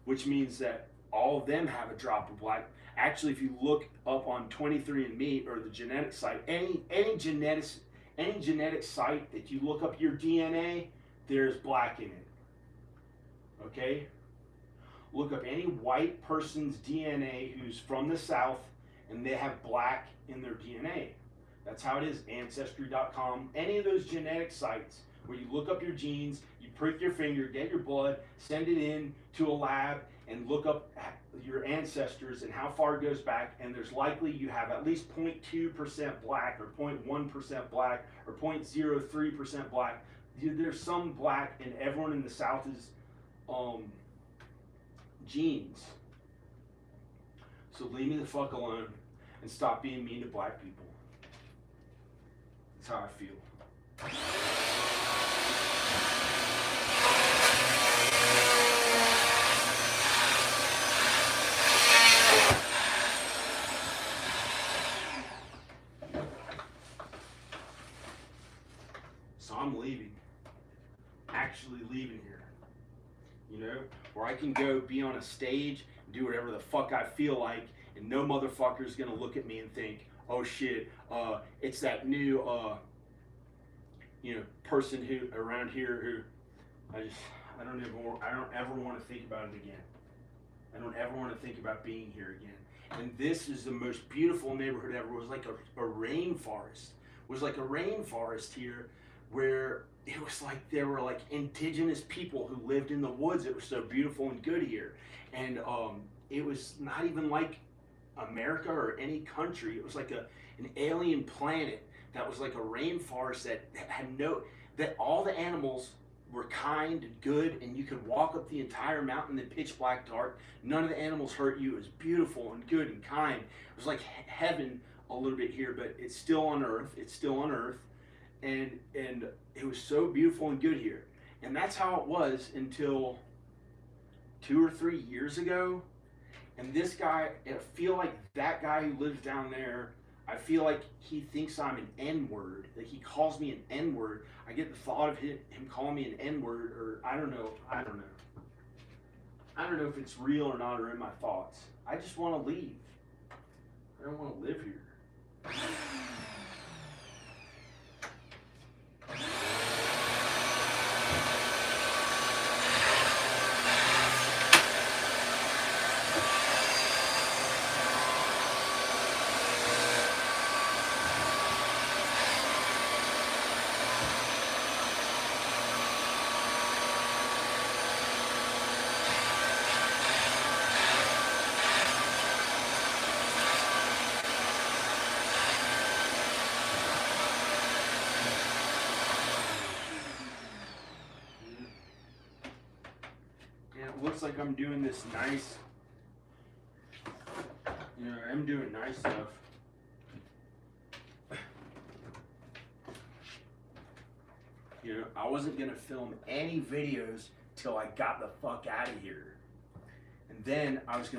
Which means that all of them have a drop of black. Actually, if you look up on 23andMe or the genetic site, any genetic site that you look up your DNA, there's black in it. Okay? Look up any white person's DNA who's from the South, and they have black in their DNA. That's how it is. Ancestry.com, any of those genetic sites where you look up your genes, you prick your finger, get your blood, send it in to a lab, and look up your ancestors and how far it goes back, and there's likely you have at least 0.2% black or 0.1% black or 0.03% black. There's some black in everyone in the South's genes. So leave me the fuck alone and stop being mean to black people. That's how I feel. So I'm leaving. Actually leaving here. You know? Where I can go be on a stage and do whatever the fuck I feel like, and no motherfucker's gonna look at me and think, oh shit, it's that new you know, person who around here who I don't ever want to think about it again. I don't ever want to think about being here again. And this is the most beautiful neighborhood ever. It was like a rainforest. It was like a rainforest here where it was like there were like indigenous people who lived in the woods. It was so beautiful and good here. And it was not even like America or any country. It was like an alien planet that was like a rainforest that had that all the animals were kind and good, and you could walk up the entire mountain in pitch black dark. None of the animals hurt you. It was beautiful and good and kind. It was like heaven a little bit here, but it's still on earth. It's still on earth. And it was so beautiful and good here. And that's how it was until 2 or 3 years ago. And this guy, I feel like that guy who lives down there, I feel like he thinks I'm an N-word. Like he calls me an N-word. I get the thought of him calling me an N-word, or I don't know. I don't know if it's real or not or in my thoughts. I just want to leave. I don't want to live here. Yeah, it looks like I'm doing this nice. You know, I'm doing nice stuff. You know, I wasn't gonna film any videos till I got the fuck out of here. And then I was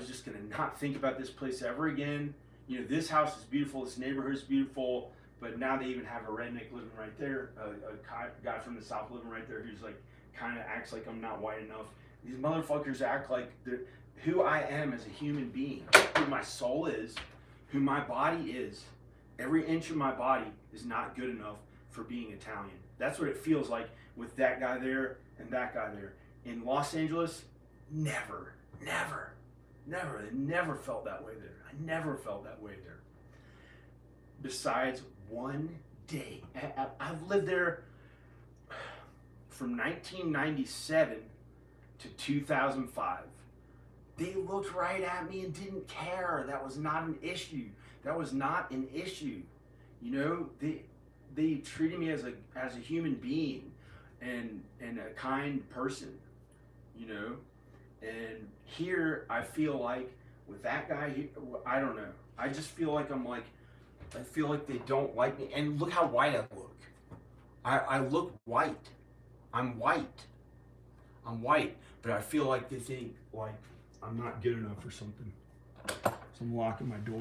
just gonna not think about this place ever again. You know, this house is beautiful, this neighborhood is beautiful, but now they even have a redneck living right there, a guy from the South living right there who's like, kind of acts like I'm not white enough. These motherfuckers act like who I am as a human being, who my soul is, who my body is. Every inch of my body is not good enough for being Italian. That's what it feels like with that guy there and that guy there. In Los Angeles, never felt that way there. I never felt that way there. Besides one day. I've lived there from 1997 to 2005. They looked right at me and didn't care. That was not an issue. That was not an issue. You know, they treated me as a human being and a kind person, you know. And here I feel like with that guy, I don't know. I just feel like I feel like they don't like me. And look how white I look. I look white. I'm white. But I feel like they think like I'm not good enough or something. So I'm locking my door.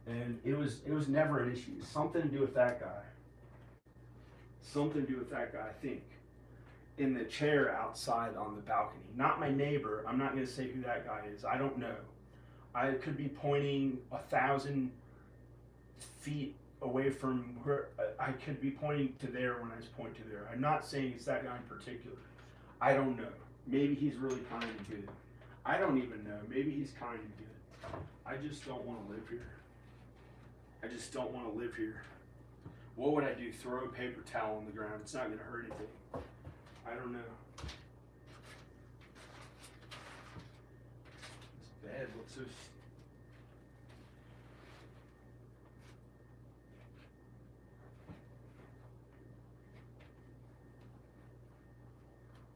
And it was never an issue. Something to do with that guy. Something to do with that guy, I think. In the chair outside on the balcony. Not my neighbor. I'm not going to say who that guy is. I don't know. I could be pointing 1,000 feet away from where I could be pointing to there when I was pointing to there. I'm not saying it's that guy in particular. I don't know. Maybe he's really kind and good. I don't even know. Maybe he's kind and good. I just don't want to live here. I just don't want to live here. What would I do? Throw a paper towel on the ground? It's not going to hurt anything. I don't know. This bed looks so.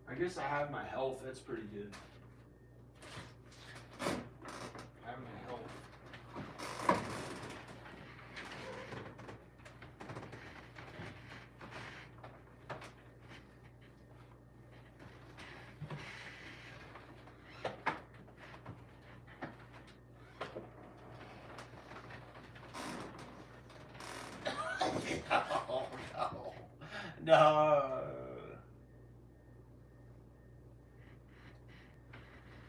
I guess I have my health. That's pretty good. I have my health. No.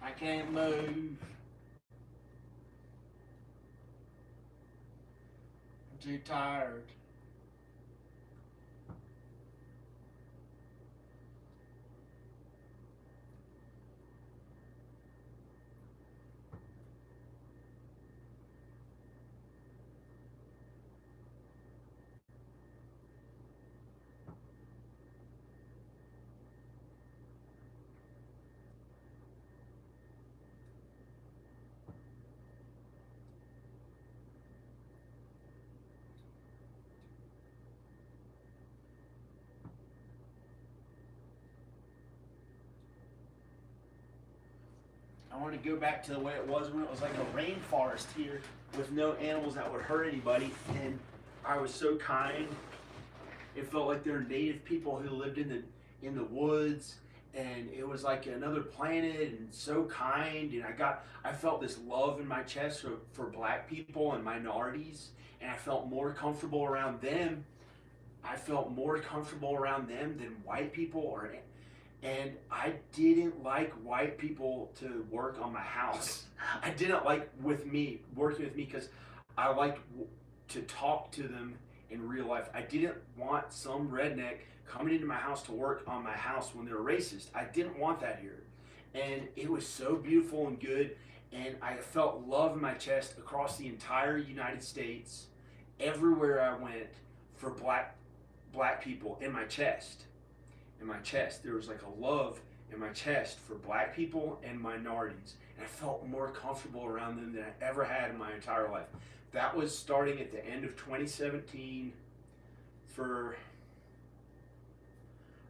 I can't move. I'm too tired. I want to go back to the way it was when it was like a rainforest here with no animals that would hurt anybody. And I was so kind. It felt like there were native people who lived in the woods, and it was like another planet and so kind. And I felt this love in my chest for black people and minorities, and I felt more comfortable around them. I felt more comfortable around them than white people or and I didn't like white people to work on my house. I didn't like with me working with me because I liked to talk to them in real life. I didn't want some redneck coming into my house to work on my house when they're racist. I didn't want that here, and it was so beautiful and good. And I felt love in my chest across the entire United States, everywhere I went, for black people in my chest. In my chest, there was like a love in my chest for black people and minorities, and I felt more comfortable around them than I ever had in my entire life. That was starting at the end of 2017 for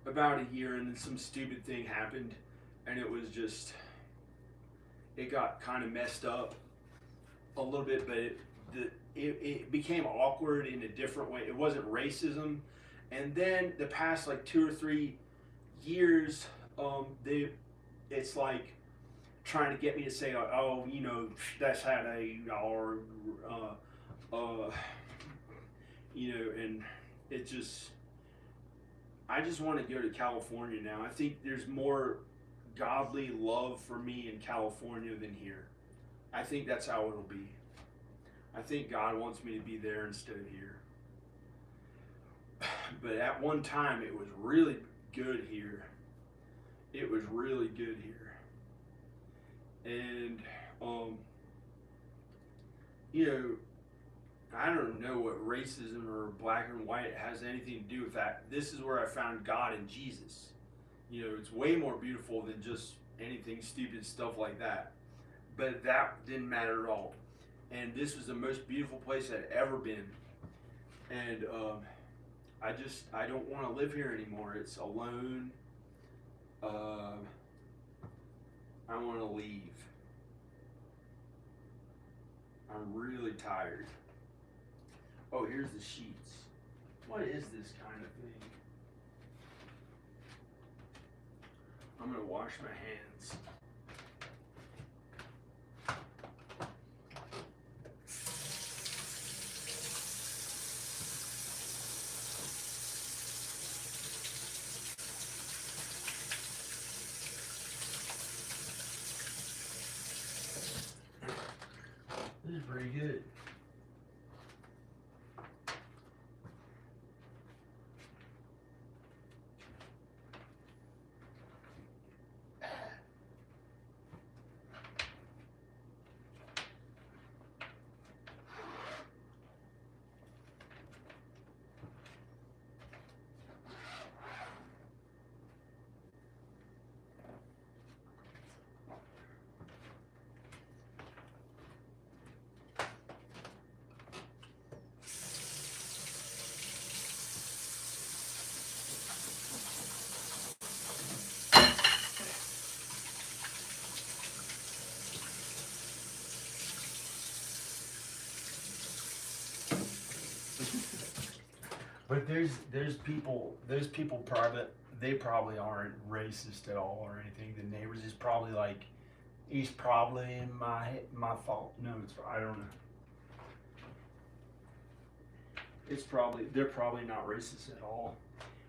about a year, and then some stupid thing happened, and it was just, it got kind of messed up a little bit, but it became awkward in a different way. It wasn't racism. And then the past like 2 or 3 years, they, it's like trying to get me to say, like, oh, that's how they are, uh, and it just, I just want to go to California now. I think there's more godly love for me in California than here. I think that's how it'll be. I think God wants me to be there instead of here. But at one time, it was really good here. It was really good here. And, I don't know what racism or black and white has anything to do with that. This is where I found God in Jesus. It's way more beautiful than just anything stupid stuff like that. But that didn't matter at all. And this was the most beautiful place I'd ever been. And I don't want to live here anymore. It's alone. I want to leave. I'm really tired. Oh, here's the sheets. What is this kind of thing? I'm gonna wash my hands. This is pretty good. But those people they probably aren't racist at all or anything. The neighbors is probably like, he's probably my fault. No, I don't know. They're probably not racist at all.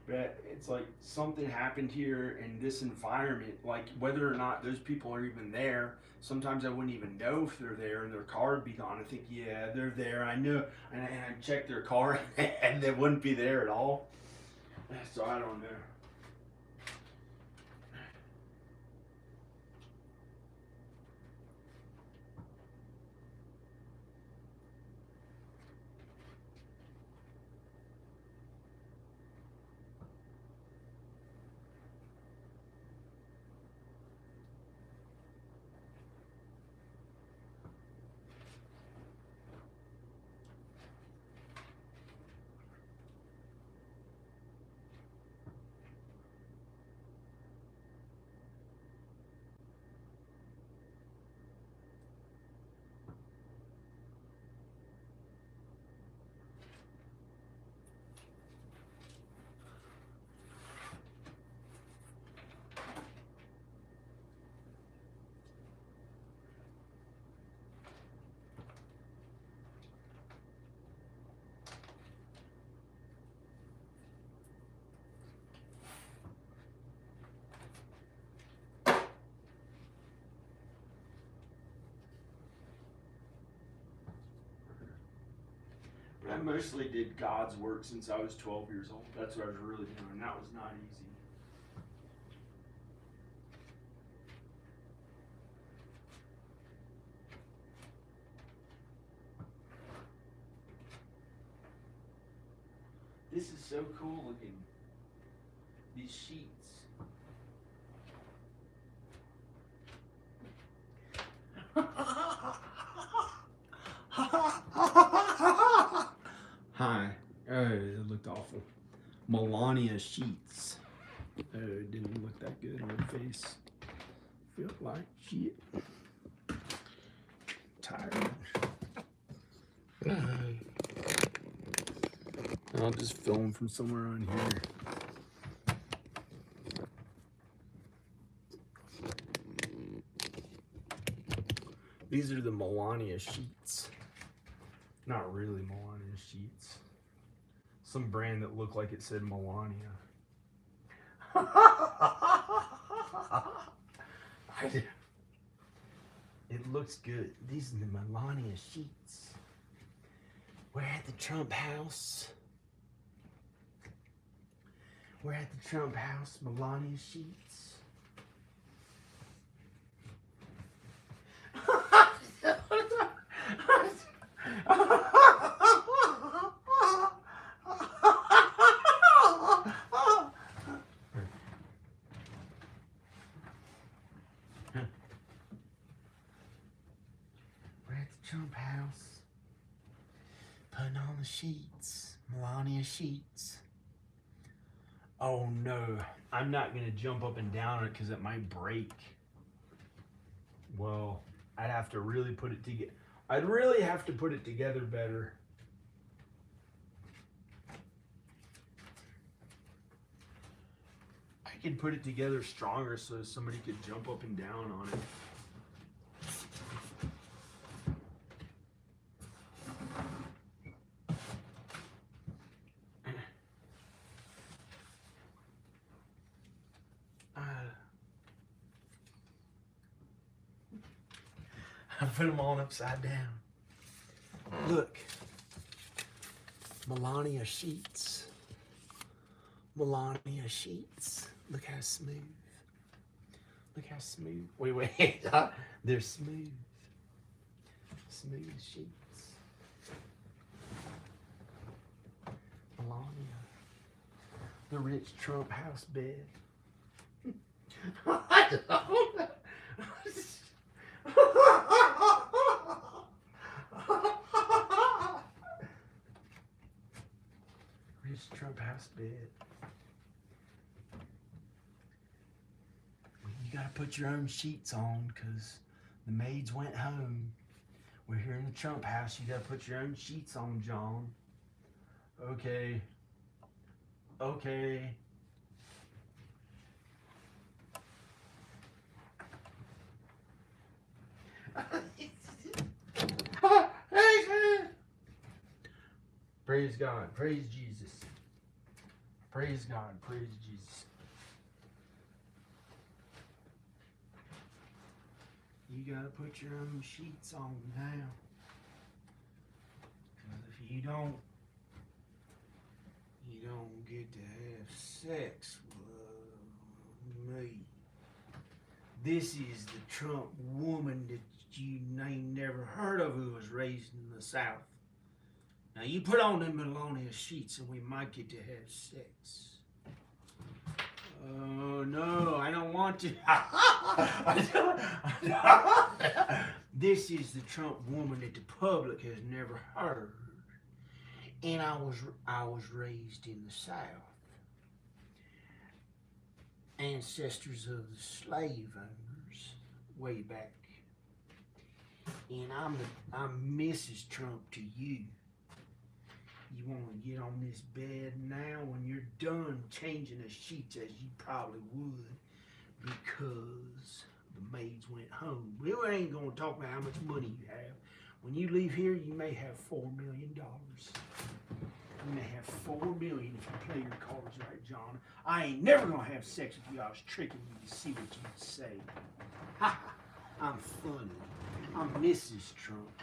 But it's like something happened here in this environment, like whether or not those people are even there. Sometimes I wouldn't even know if they're there, and their car would be gone. I think, yeah, they're there. I know, and I checked their car, and they wouldn't be there at all. So I don't know. I mostly did God's work since I was 12 years old. That's what I was really doing. That was not easy. This is so cool looking. These sheets. Hi. Oh, it looked awful. Melania sheets. Oh, it didn't look that good on her face. Felt like shit. Tired. I'll just film from somewhere on here. These are the Melania sheets. Not really Melania sheets. Some brand that looked like it said Melania. It looks good. These are the Melania sheets. We're at the Trump house. We're at the Trump house, Melania sheets. We're at the Trump house, putting on the sheets, Melania sheets. Oh no, I'm not gonna jump up and down on it because it might break. Well, I'd have to really put it together. I'd really have to put it together better. I could put it together stronger so somebody could jump up and down on it. I put them on upside down. Look. Melania sheets. Melania sheets. Look how smooth. Look how smooth. Wait. They're smooth. Smooth sheets. Melania. The rich Trump house bed. I don't know. Rich Trump house bed. You gotta put your own sheets on because the maids went home. We're here in the Trump house. You gotta put your own sheets on, John. Okay. Okay. Praise God. Praise Jesus. Praise God. Praise Jesus. You gotta put your own sheets on now. Because if you don't get to have sex with me. This is the Trump woman that you ain't never heard of who was raised in the South. Now you put on them Melania sheets and we might get to have sex. Oh no, I don't want to. This is the Trump woman that the public has never heard. And I was raised in the South. Ancestors of the slave owners way back. And I'm Mrs. Trump to you. You want to get on this bed now when you're done changing the sheets, as you probably would, because the maids went home. We ain't going to talk about how much money you have. When you leave here, you may have $4 million. You may have $4 million if you play your cards right, John. I ain't never going to have sex with you. I was tricking you to see what you'd say. Ha ha. I'm funny. I'm Mrs. Trump.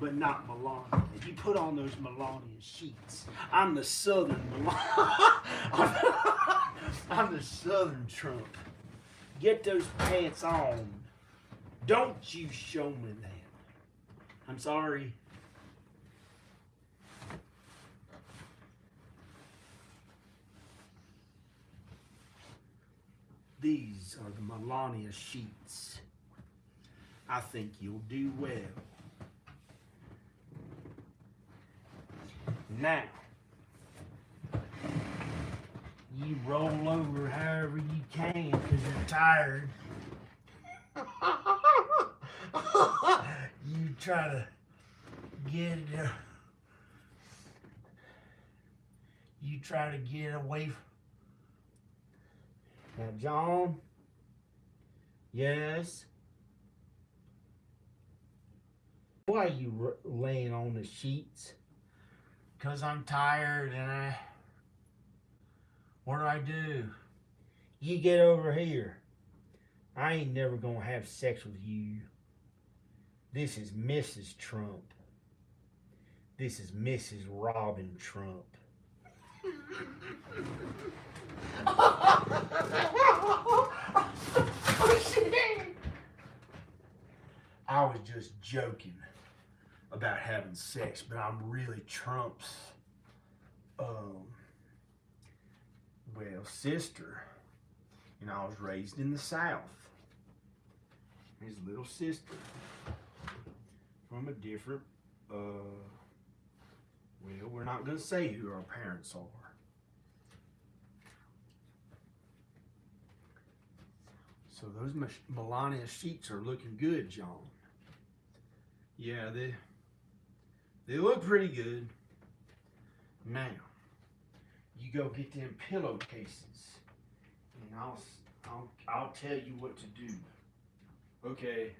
but not Melania. You put on those Melania sheets. I'm the Southern Melania. I'm the Southern Trump. Get those pants on. Don't you show me that. I'm sorry. These are the Melania sheets. I think you'll do well. Now, you roll over however you can because you're tired. You try to get it. You try to get away. Now, John. Yes. Why are you laying on the sheets? Because I'm tired and what do I do? You get over here. I ain't never gonna have sex with you. This is Mrs. Trump. This is Mrs. Robin Trump. I was just joking about having sex, but I'm really Trump's sister. And I was raised in the South. His little sister from a different we're not going to say who our parents are. So those Melania sheets are looking good, John. Yeah, they look pretty good. Now, you go get them pillowcases, and I'll tell you what to do. Okay.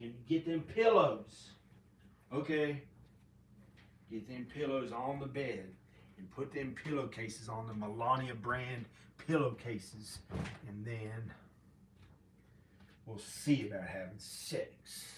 And you get them pillows. Okay. Get them pillows on the bed and put them pillowcases on the Melania brand pillowcases, and then we'll see about having sex.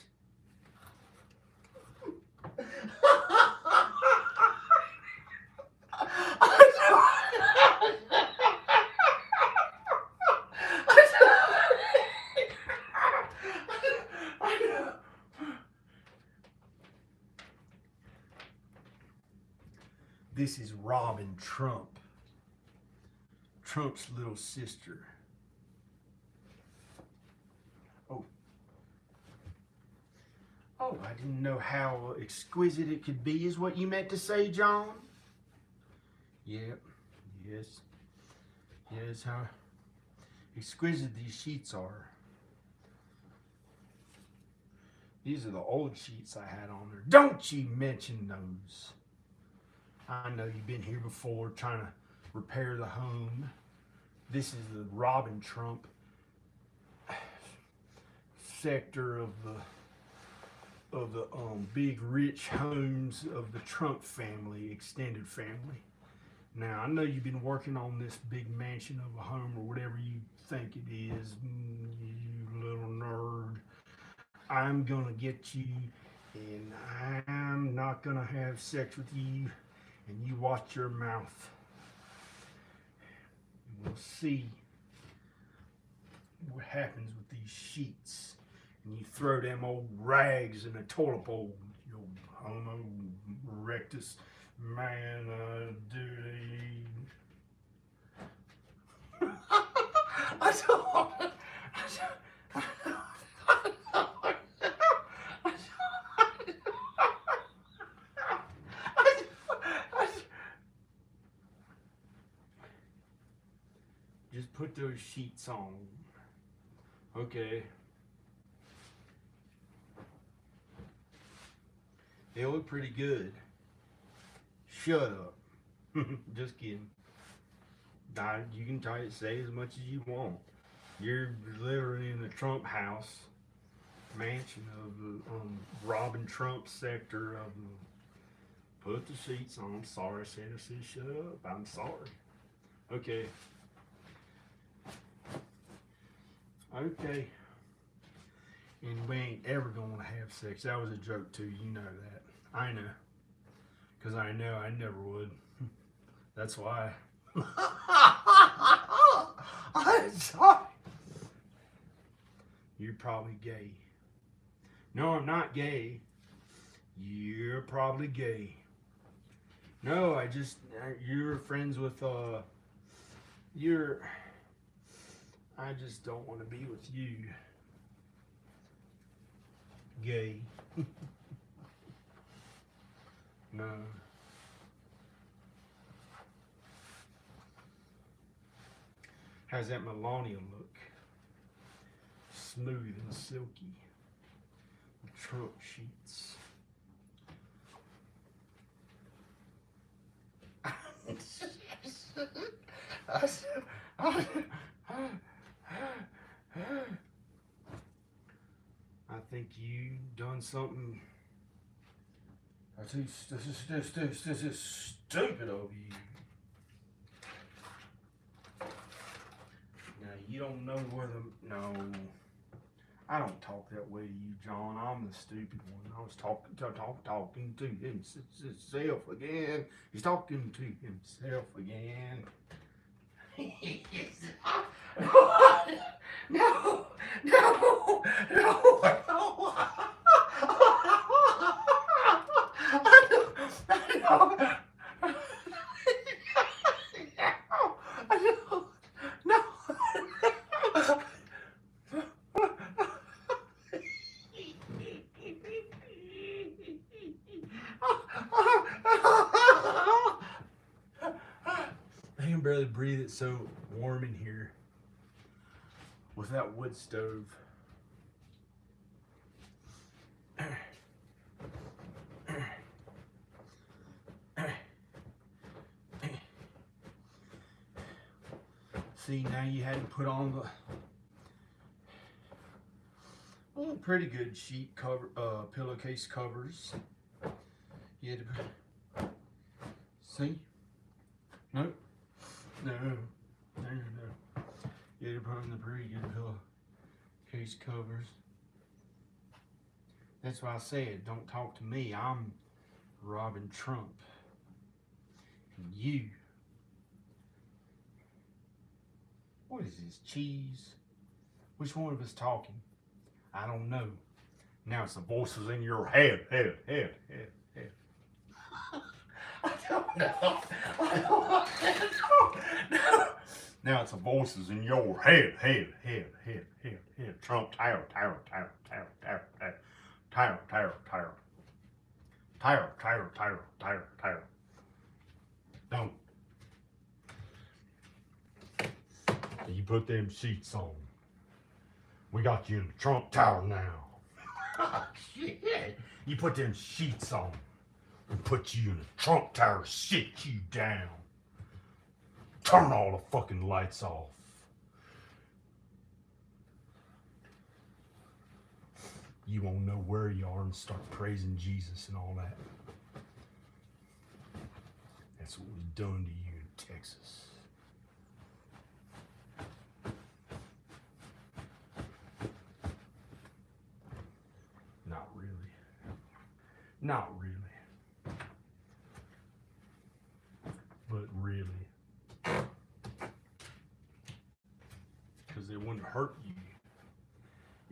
This is Robin Trump, Trump's little sister. Oh, I didn't know how exquisite it could be, is what you meant to say, John? Yep, yes. Yes, how exquisite these sheets are. These are the old sheets I had on there. Don't you mention those. I know you've been here before trying to repair the home. This is the Robin Trump sector of the big rich homes of the Trump family, extended family. Now, I know you've been working on this big mansion of a home or whatever you think it is, you little nerd. I'm gonna get you, and I'm not gonna have sex with you, and you watch your mouth. We'll see what happens with these sheets. And you throw them old rags in the toilet bowl, you homo erectus man, duty. Just put those sheets on. Okay. They look pretty good. Shut up. Just kidding. You can say as much as you want. You're living in the Trump house, mansion of the Robin Trump sector of the. Put the sheets on. I'm sorry, I said shut up. I'm sorry. Okay. Okay. And we ain't ever gonna have sex. That was a joke too, you know that. I know. Cause I know I never would. That's why. I'm sorry. You're probably gay. No, I'm not gay. You're probably gay. No, you're friends with, I just don't want to be with you. Gay. No. How's that Melania look? Smooth and silky. The trunk sheets. I think you done something. This is stupid of you. Now you don't know where no. I don't talk that way to you, John. I'm the stupid one. I was talking to himself again. He's talking to himself again. No. I can barely breathe. It's so warm in here with that wood stove. See, now you had to put on the pretty good sheet cover, pillowcase covers. You had to put, see? Nope. No. You had to put on the pretty good pillowcase covers. That's why I said, don't talk to me. I'm robbing Trump. And you. What is this, cheese? Which one of us talking? I don't know. Now it's the voices in your head. I don't know. Now it's the voices in your head. Trump, Tire. Don't. You put them sheets on. We got you in the Trump Tower now. Shit. You put them sheets on and put you in the Trump Tower, sit you down. Turn all the fucking lights off. You won't know where you are and start praising Jesus and all that. That's what was done to you in Texas. Not really. But really. Because it wouldn't hurt you.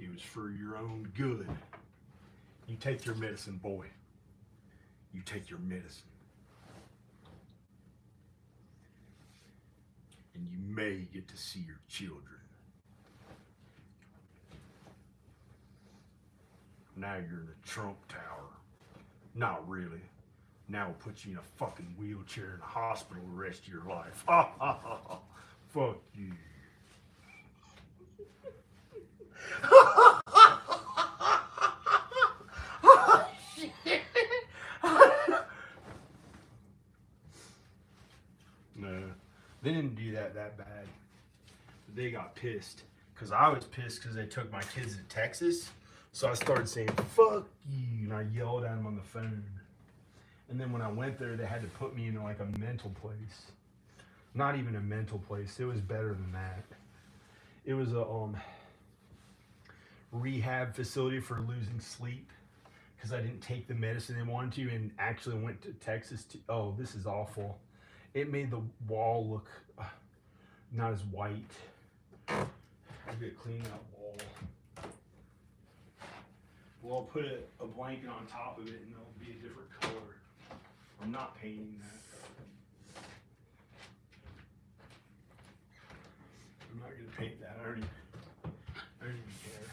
It was for your own good. You take your medicine, boy. You take your medicine. And you may get to see your children. Now you're in the Trump Tower. Not really. Now we'll put you in a fucking wheelchair in a hospital the rest of your life. Fuck you. No, they didn't do that bad. They got pissed. Because I was pissed because they took my kids to Texas. So I started saying, fuck you, and I yelled at them on the phone. And then when I went there, they had to put me in like a mental place. Not even a mental place, it was better than that. It was a rehab facility for losing sleep because I didn't take the medicine they wanted to, and actually went to Texas to. Oh, this is awful. It made the wall look not as white. I'm gonna clean that wall. Well, I'll put a blanket on top of it and it'll be a different color. I'm not painting that. I'm not gonna paint that. I don't even care.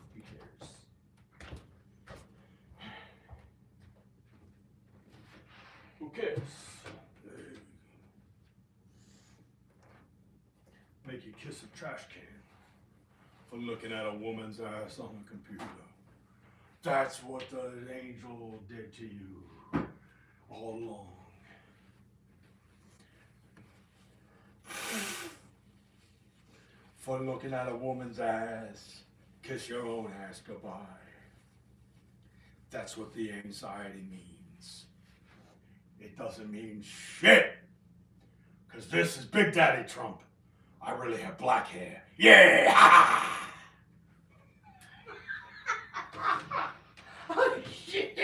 Who cares? Who cares? Make you kiss a trash can for looking at a woman's ass on the computer. That's what the angel did to you all along. For looking at a woman's ass, kiss your own ass goodbye. That's what the anxiety means. It doesn't mean shit. Because this is Big Daddy Trump. I really have black hair. Yeah! Oh, shit.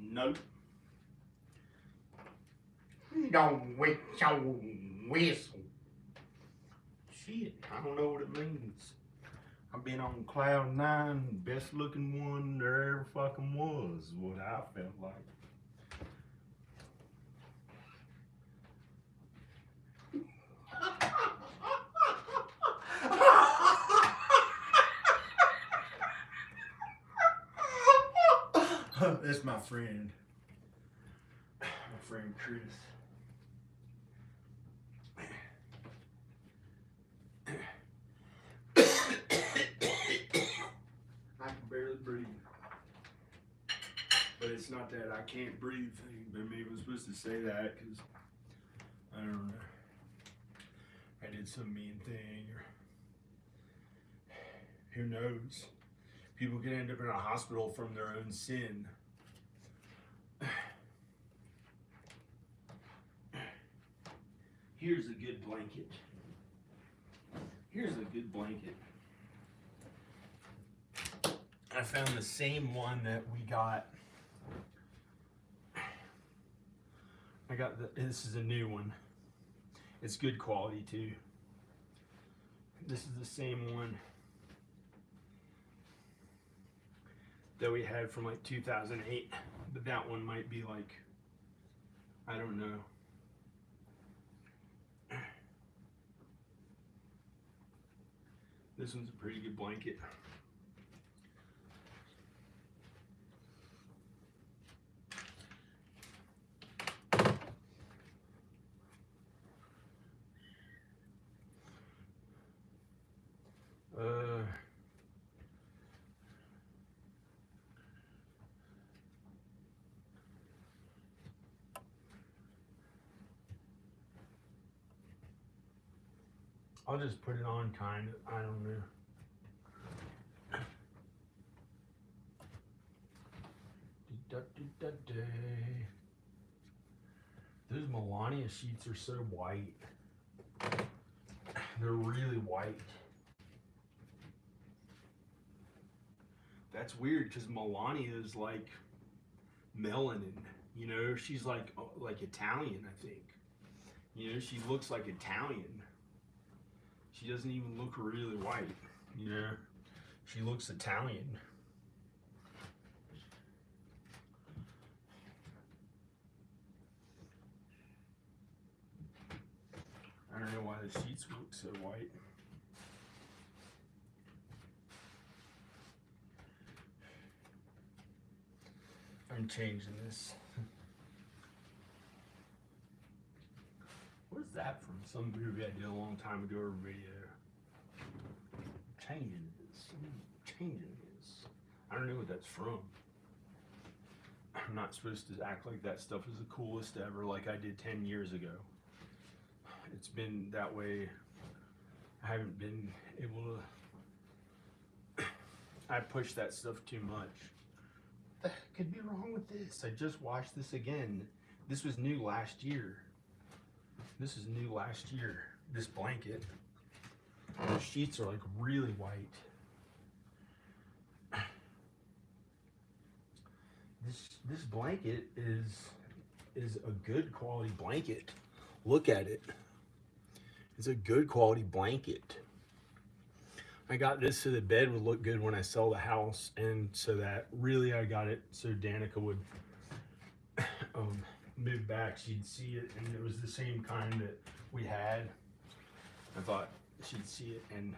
Nope. Don't wait your whistle. Shit, I don't know what it means. I've been on cloud nine, best looking one there ever fucking was, what I felt like. That's my friend. My friend Chris. I can barely breathe. But it's not that I can't breathe thing, but maybe I'm supposed to say that because I don't know. I did some mean thing or who knows. People can end up in a hospital from their own sin. Here's a good blanket. Here's a good blanket. I found the same one that we got. This is a new one. It's good quality too. This is the same one that we had from like 2008, but that one might be like, I don't know. This one's a pretty good blanket. I'll just put it on kind of, I don't know. Those Melania sheets are so white. They're really white. That's weird because Melania is like melanin. You know, she's like Italian, I think. You know, she looks like Italian. She doesn't even look really white, you know. She looks Italian. I don't know why the sheets look so white. I'm changing this. What's that from? Some movie I did a long time ago or video. Changing this. Changing this. I don't know what that's from. I'm not supposed to act like that stuff is the coolest ever like I did 10 years ago. It's been that way. I haven't been able to. I push that stuff too much. What the heck could be wrong with this? I just watched this again. This was new last year. This is new last year. This blanket. The sheets are like really white. This blanket is a good quality blanket. Look at it. It's a good quality blanket. I got this so the bed would look good when I sell the house, and so that really I got it so Danica would move back. She'd see it, and it was the same kind that we had. I thought she'd see it and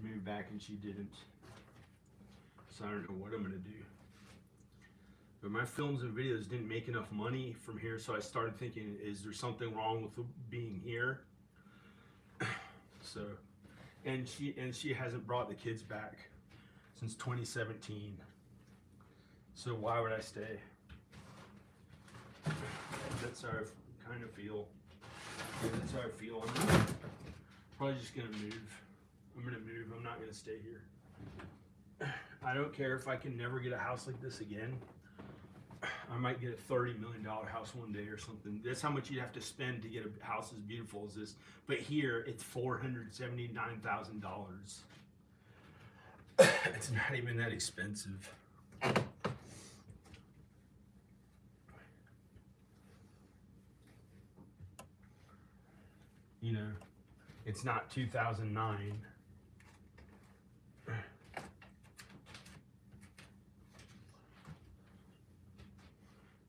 move back, and she didn't. So I don't know what I'm gonna do. But my films and videos didn't make enough money from here, so I started thinking, is there something wrong with being here? So, and she hasn't brought the kids back since 2017. So why would I stay? That's how I kind of feel. Yeah, that's how I feel. I'm probably just gonna move. I'm gonna move. I'm not gonna stay here. I don't care if I can never get a house like this again. I might get a $30 million house one day or something. That's how much you'd have to spend to get a house as beautiful as this. But here, it's $479,000. It's not even that expensive. You know, it's not 2009.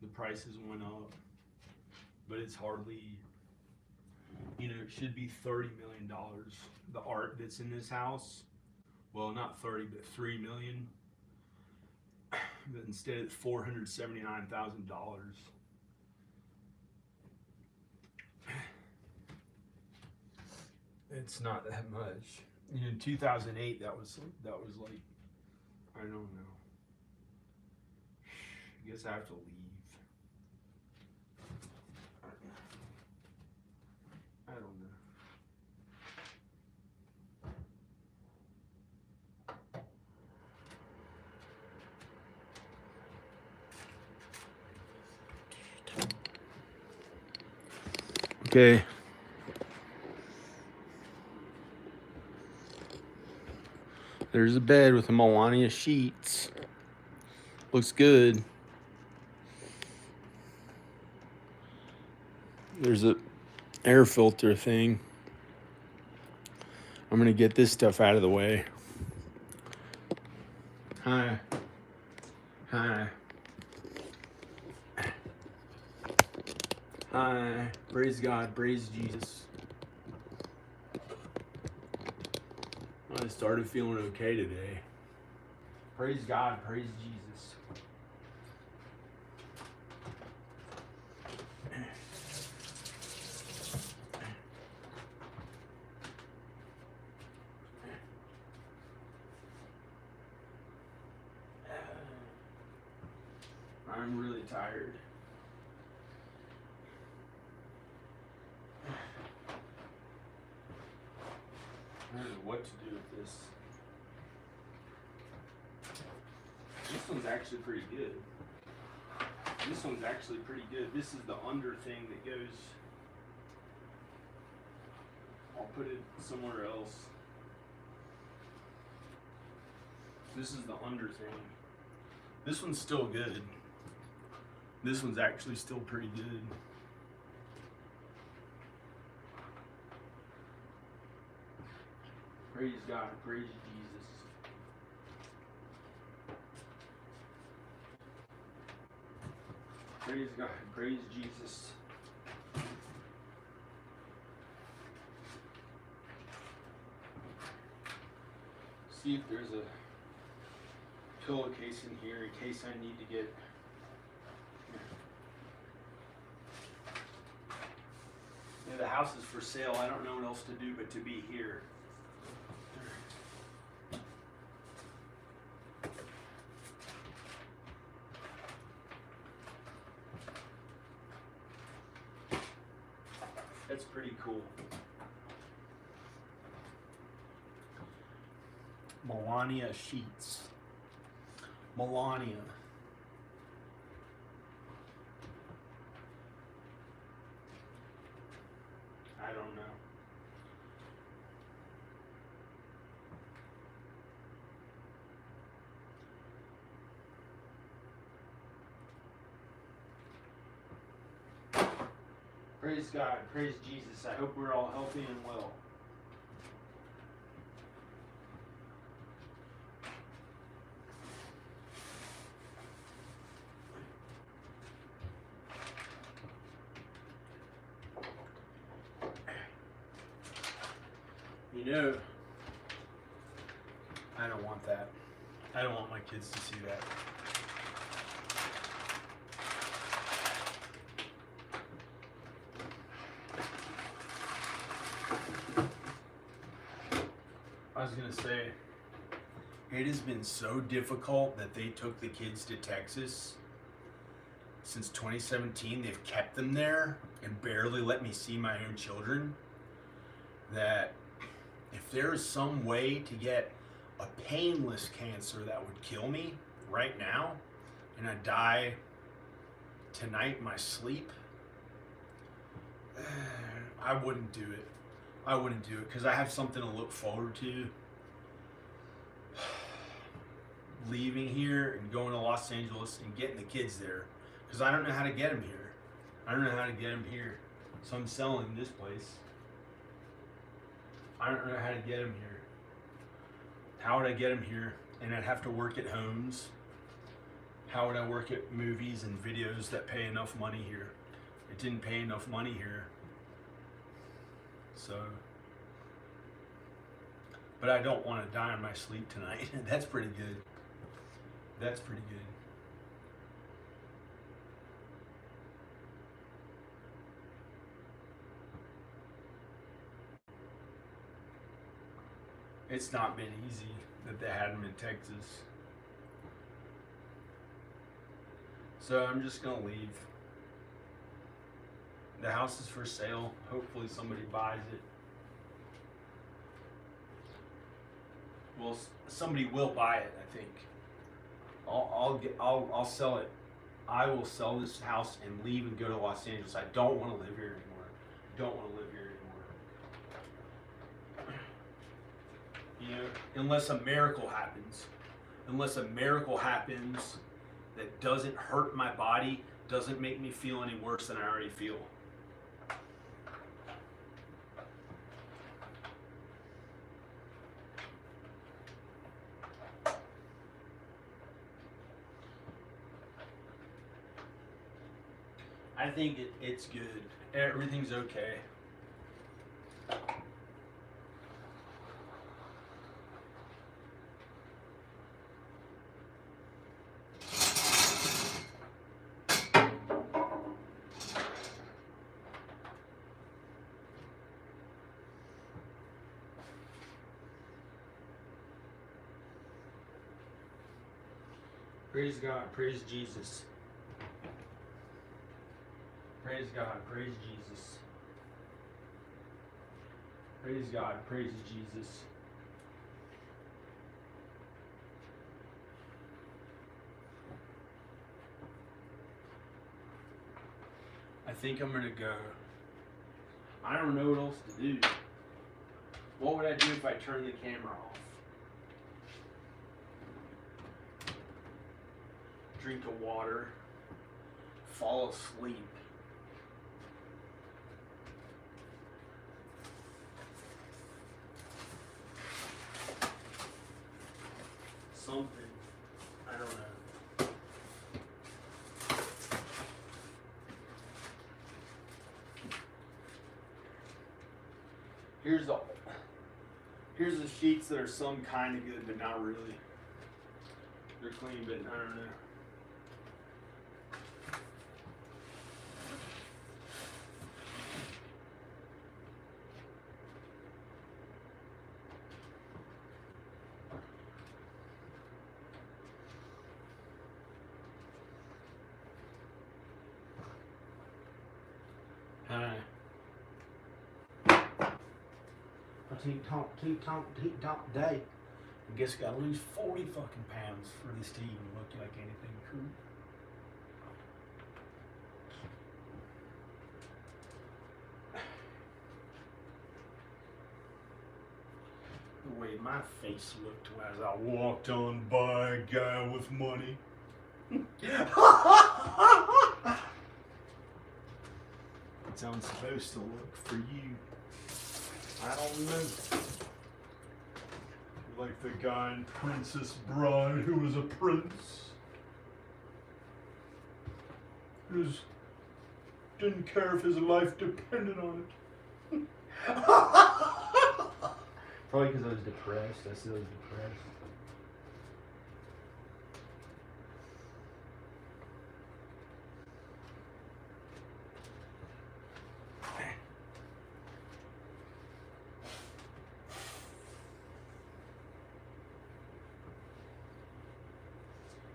The prices went up, but it's hardly, you know, it should be $30 million. The art that's in this house, well, not 30, but 3 million. But instead it's $479,000. It's not that much. You know, in 2008, that was like, I don't know. I guess I have to leave. I don't know. Okay. There's a bed with the Melania sheets. Looks good. There's a air filter thing. I'm gonna get this stuff out of the way. Hi. Hi. Hi. Praise God. Praise Jesus. I started feeling okay today. Praise God. Praise Jesus. I'm really tired. I don't know what to do with this. This one's actually pretty good. This one's actually pretty good. This is the under thing that goes. I'll put it somewhere else. This is the under thing. This one's still good. This one's actually still pretty good. Praise God, praise Jesus. Praise God, praise Jesus. See if there's a pillowcase in here in case I need to get. Yeah, the house is for sale. I don't know what else to do but to be here. That's pretty cool. Melania sheets. Melania. I don't know. Praise God, praise Jesus. I hope we're all healthy and well. You know, I don't want that. I don't want my kids to see that. I was gonna say, it has been so difficult that they took the kids to Texas. Since 2017, they've kept them there and barely let me see my own children. That if there is some way to get a painless cancer that would kill me right now, and I die tonight in my sleep, I wouldn't do it. I wouldn't do it because I have something to look forward to. Leaving here and going to Los Angeles and getting the kids there, because I don't know how to get them here. I don't know how to get them here, so I'm selling this place. I don't know how to get them here. How would I get them here? And I'd have to work at homes. How would I work at movies and videos that pay enough money here? It didn't pay enough money here. So, but I don't want to die in my sleep tonight. That's pretty good. That's pretty good. It's not been easy that they had them in Texas. So I'm just gonna leave. The house is for sale. Hopefully somebody buys it. Well, somebody will buy it, I think. I'll sell it. I will sell this house and leave and go to Los Angeles. I don't want to live here anymore. Don't want to live here anymore. You know, unless a miracle happens. Unless a miracle happens that doesn't hurt my body, doesn't make me feel any worse than I already feel. I think it's good. Everything's okay. Praise God, praise Jesus. Praise God, praise Jesus. Praise God, praise Jesus. I think I'm gonna go. I don't know what else to do. What would I do if I turned the camera off? Drink of water. Fall asleep. Something. I don't know. Here's the sheets that are some kind of good, but not really. They're clean, but I don't know. Hi. Tick-tock day. I guess I gotta lose 40 fucking pounds for this to even look like anything cool. The way my face looked as I walked on by a guy with money. It's how it's supposed to look for you. I don't know. Like the guy in Princess Bride who was a prince. Who didn't care if his life depended on it. Probably because I was depressed. I still was depressed.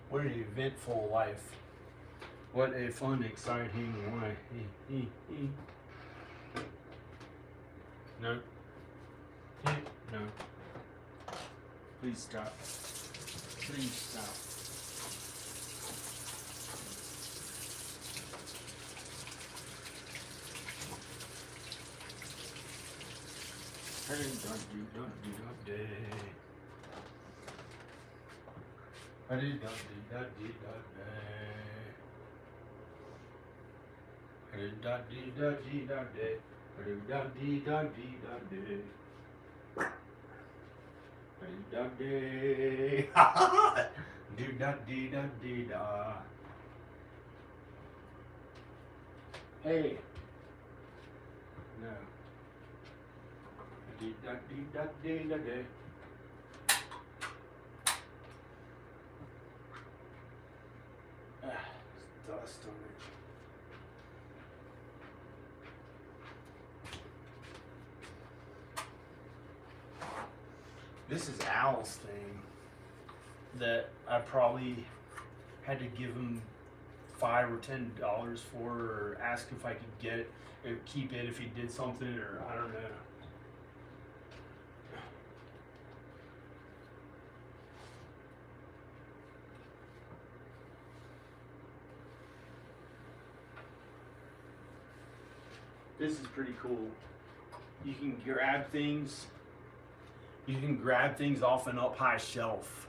What an eventful life. What a fun, exciting life. No. No. Please stop. Please stop. Hey. No. Dust on it. This is Al's thing that I probably had to give him $5 or $10 for, or ask if I could get it, or keep it if he did something, or I don't know. This is pretty cool. You can grab things. You can grab things off an up high shelf.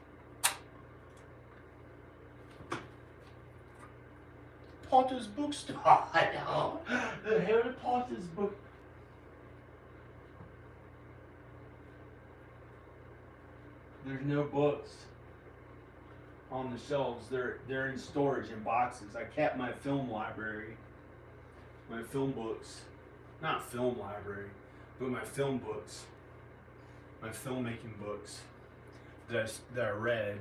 Potter's bookstore. I know. The Harry Potter's book. There's no books on the shelves. They're in storage in boxes. I kept my film library, my film books. Not film library, but my film books, my filmmaking books that I read.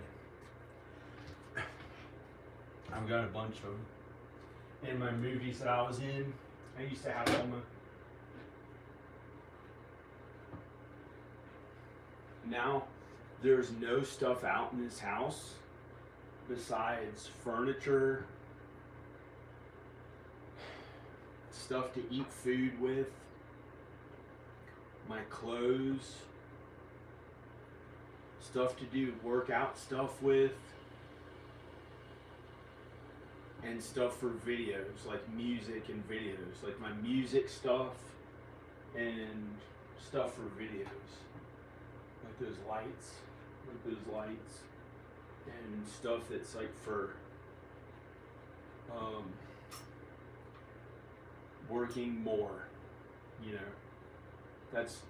I've got a bunch of them. In my movies that I was in, I used to have all my. Now, there's no stuff out in this house besides furniture, stuff to eat food with, my clothes, stuff to do workout stuff with, and stuff for videos, like music and videos, like my music stuff and stuff for videos, like those lights, and stuff that's like for working more, you know. That's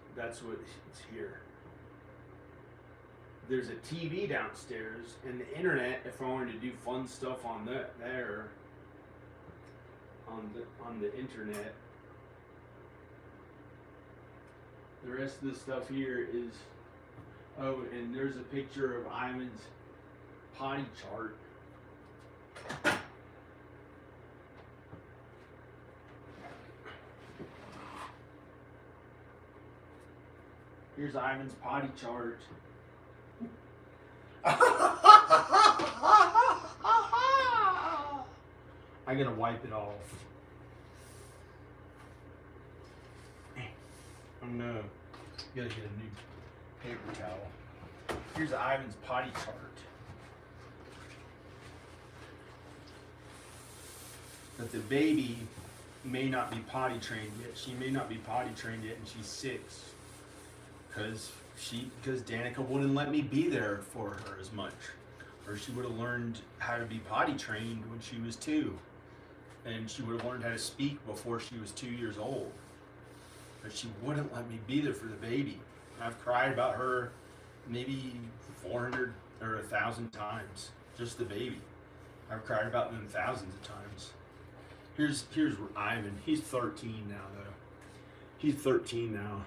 what it's here. There's a TV downstairs and the internet. If I wanted to do fun stuff on on the internet. The rest of the stuff here is, oh, and there's a picture of Ivan's potty chart. Here's Ivan's potty chart. I gotta wipe it off. Oh no. Gotta get a new paper towel. Here's Ivan's potty chart. But the baby may not be potty trained yet. She may not be potty trained yet, and she's 6. Because Danica wouldn't let me be there for her as much. Or she would have learned how to be potty trained when she was 2. And she would have learned how to speak before she was 2 years old. But she wouldn't let me be there for the baby. I've cried about her maybe 400 or 1,000 times. Just the baby. I've cried about them thousands of times. Here's Ivan. He's 13 now, though. He's 13 now.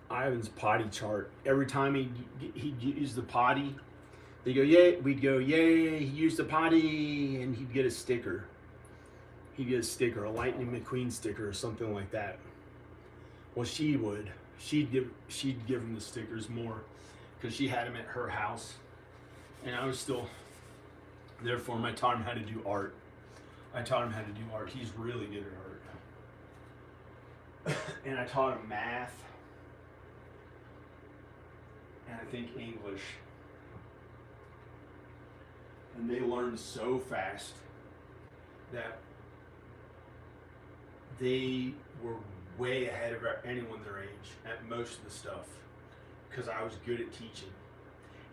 Ivan's potty chart. Every time he'd use the potty, they go, yay. We'd go, yay. He used the potty, and he'd get a sticker. He'd get a sticker, a Lightning McQueen sticker, or something like that. Well, she would. She'd give him the stickers more, because she had him at her house, and I was still there for him. I taught him how to do art. He's really good at art. And I taught him math. And I think English. And they learned so fast that they were way ahead of anyone their age at most of the stuff, because I was good at teaching.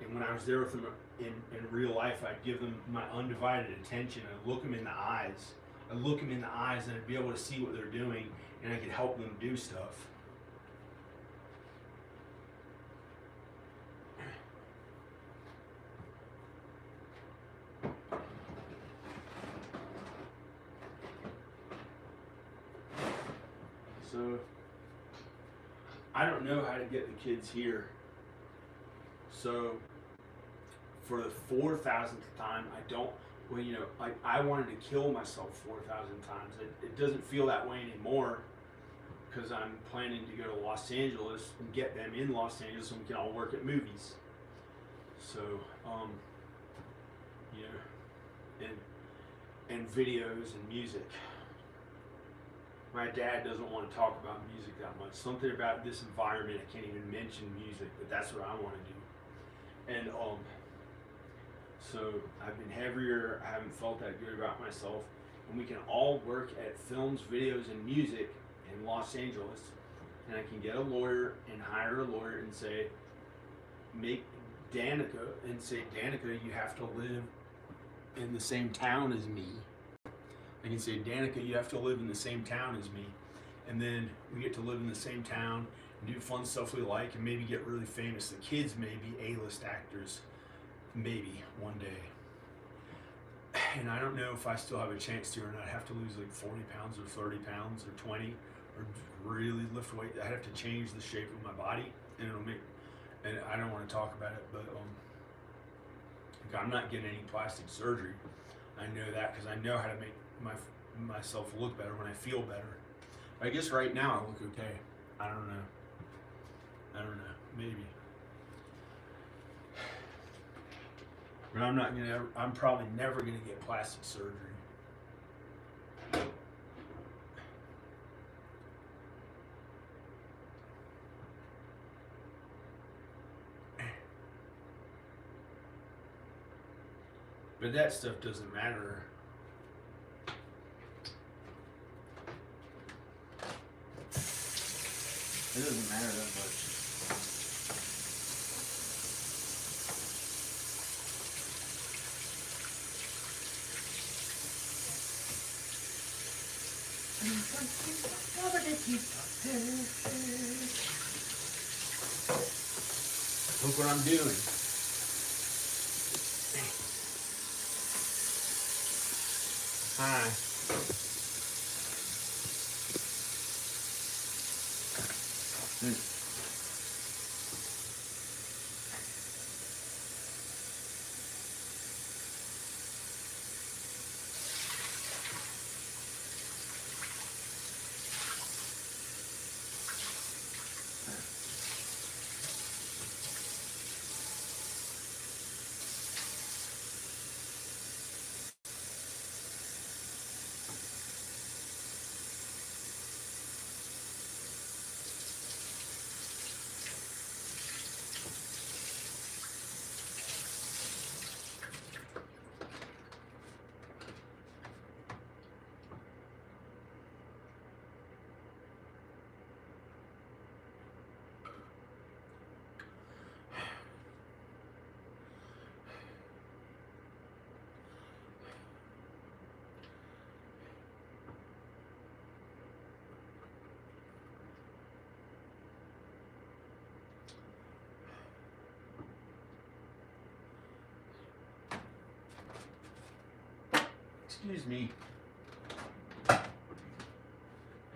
And when I was there with them in real life, I'd give them my undivided attention. I'd look them in the eyes. And I'd be able to see what they're doing, and I could help them do stuff. So, I don't know how to get the kids here. So, for the 4,000th time, I wanted to kill myself 4,000 times. It doesn't feel that way anymore, because I'm planning to go to Los Angeles and get them in Los Angeles so we can all work at movies. So, and videos and music. My dad doesn't want to talk about music that much. Something about this environment, I can't even mention music, but that's what I want to do. And so I've been heavier. I haven't felt that good about myself. And we can all work at films, videos, and music in Los Angeles. And I can get a lawyer and hire a lawyer and say, Danica, you have to live in the same town as me. I can say, Danica, you have to live in the same town as me. And then we get to live in the same town and do fun stuff we like and maybe get really famous. The kids may be A-list actors, maybe one day. And I don't know if I still have a chance to or not. I have to lose like 40 pounds or 30 pounds or 20 or really lift weight. I have to change the shape of my body, and and I don't want to talk about it, but I'm not getting any plastic surgery. I know that because I know how to make myself look better when I feel better. I guess right now I look okay. I don't know. Maybe. But I'm probably never gonna get plastic surgery. But that stuff doesn't matter. It doesn't matter that much. Look what I'm doing. Hi. Excuse me.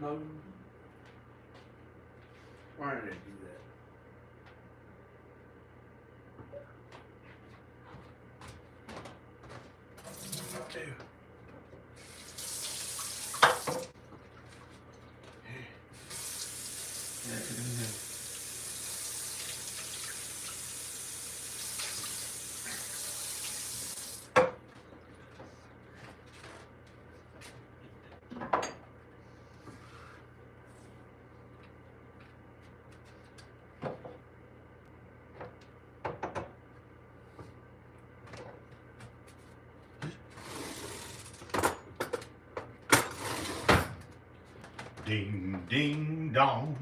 No. Why did I do that? Okay. Ding, ding, dong.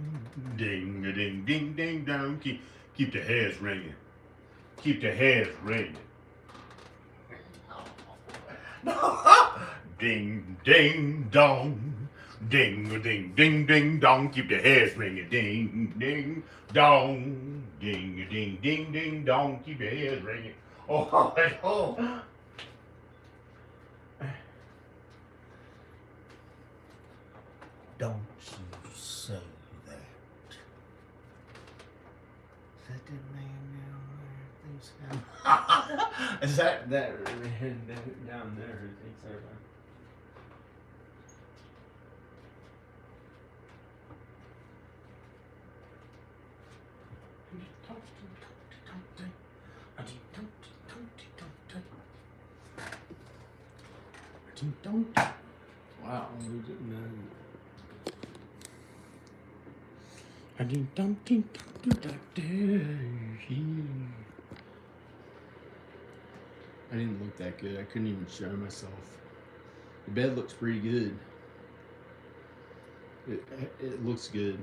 Ding, a ding, ding, ding, dong. Keep the hairs ringing. Keep the hairs ringing. Ding, ding, dong. Ding, a ding, ding, ding, dong. Keep the hairs ringing. Ding, ding, dong. Ding, a ding, ding, ding, dong. Keep the hairs ringing. Oh, oh. Don't you say that. Is that the man down there? Is that man down there who thinks everybody? Wow, we didn't know. I didn't look that good. I couldn't even show myself. The bed looks pretty good. It looks good.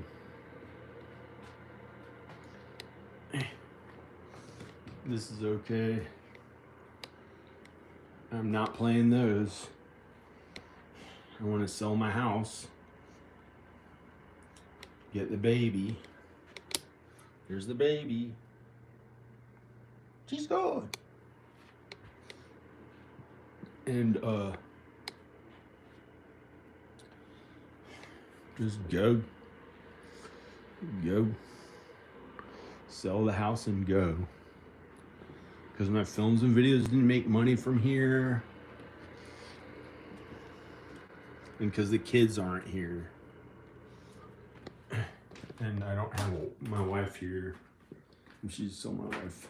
This is okay. I'm not playing those. I want to sell my house. Get the baby. Here's the baby. She's gone. And just go. Sell the house and go. Because my films and videos didn't make money from here. And because the kids aren't here. And I don't have my wife here. And she's still my wife.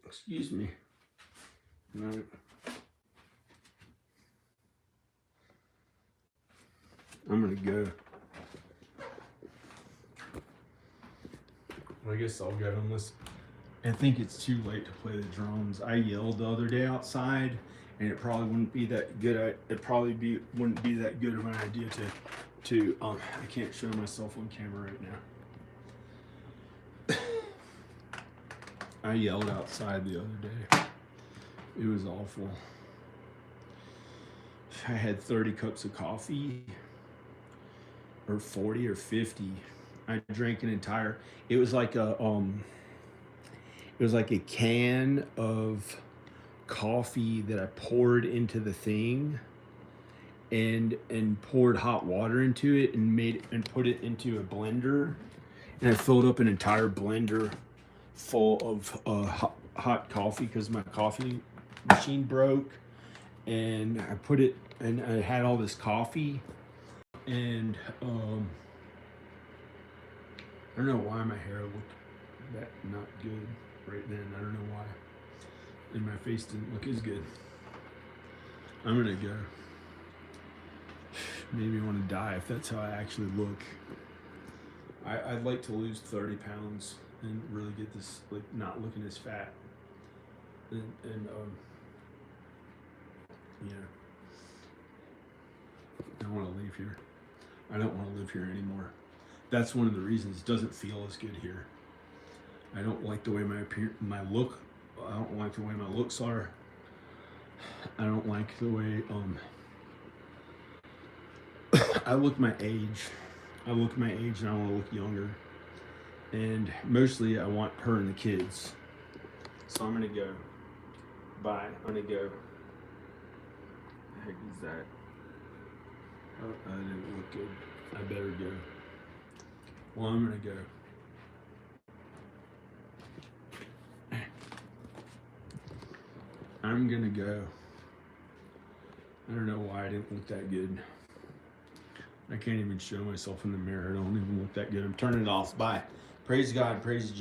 Excuse me. No. I'm gonna go. I guess I'll go unless I think it's too late to play the drums. I yelled the other day outside, and it probably wouldn't be that good. Wouldn't be that good of an idea to I can't show myself on camera right now. I yelled outside the other day. It was awful. I had 30 cups of coffee, or 40 or 50. I drank an entire. It was like a can of coffee that I poured into the thing, and poured hot water into it, and put it into a blender, and I filled up an entire blender full of hot coffee because my coffee machine broke, and I put it, and I had all this coffee, and I don't know why my hair looked that not good right then. I don't know why. And my face didn't look as good. I'm gonna go. Maybe I want to die if that's how I actually look. I'd like to lose 30 pounds and really get this, like, not looking as fat. And yeah. I want to leave here. I don't want to live here anymore. That's one of the reasons it doesn't feel as good here. I don't like the way my look. I don't like the way my looks are. I don't like the way I look my age. I look my age and I want to look younger. And mostly I want her and the kids. So I'm gonna go. Bye. I'm gonna go. The heck is that? Oh, that didn't look good. I better go. Well, I'm gonna go. I'm gonna go. I don't know why I didn't look that good. I can't even show myself in the mirror. I don't even look that good. I'm turning it off. Bye. Praise God. Praise Jesus.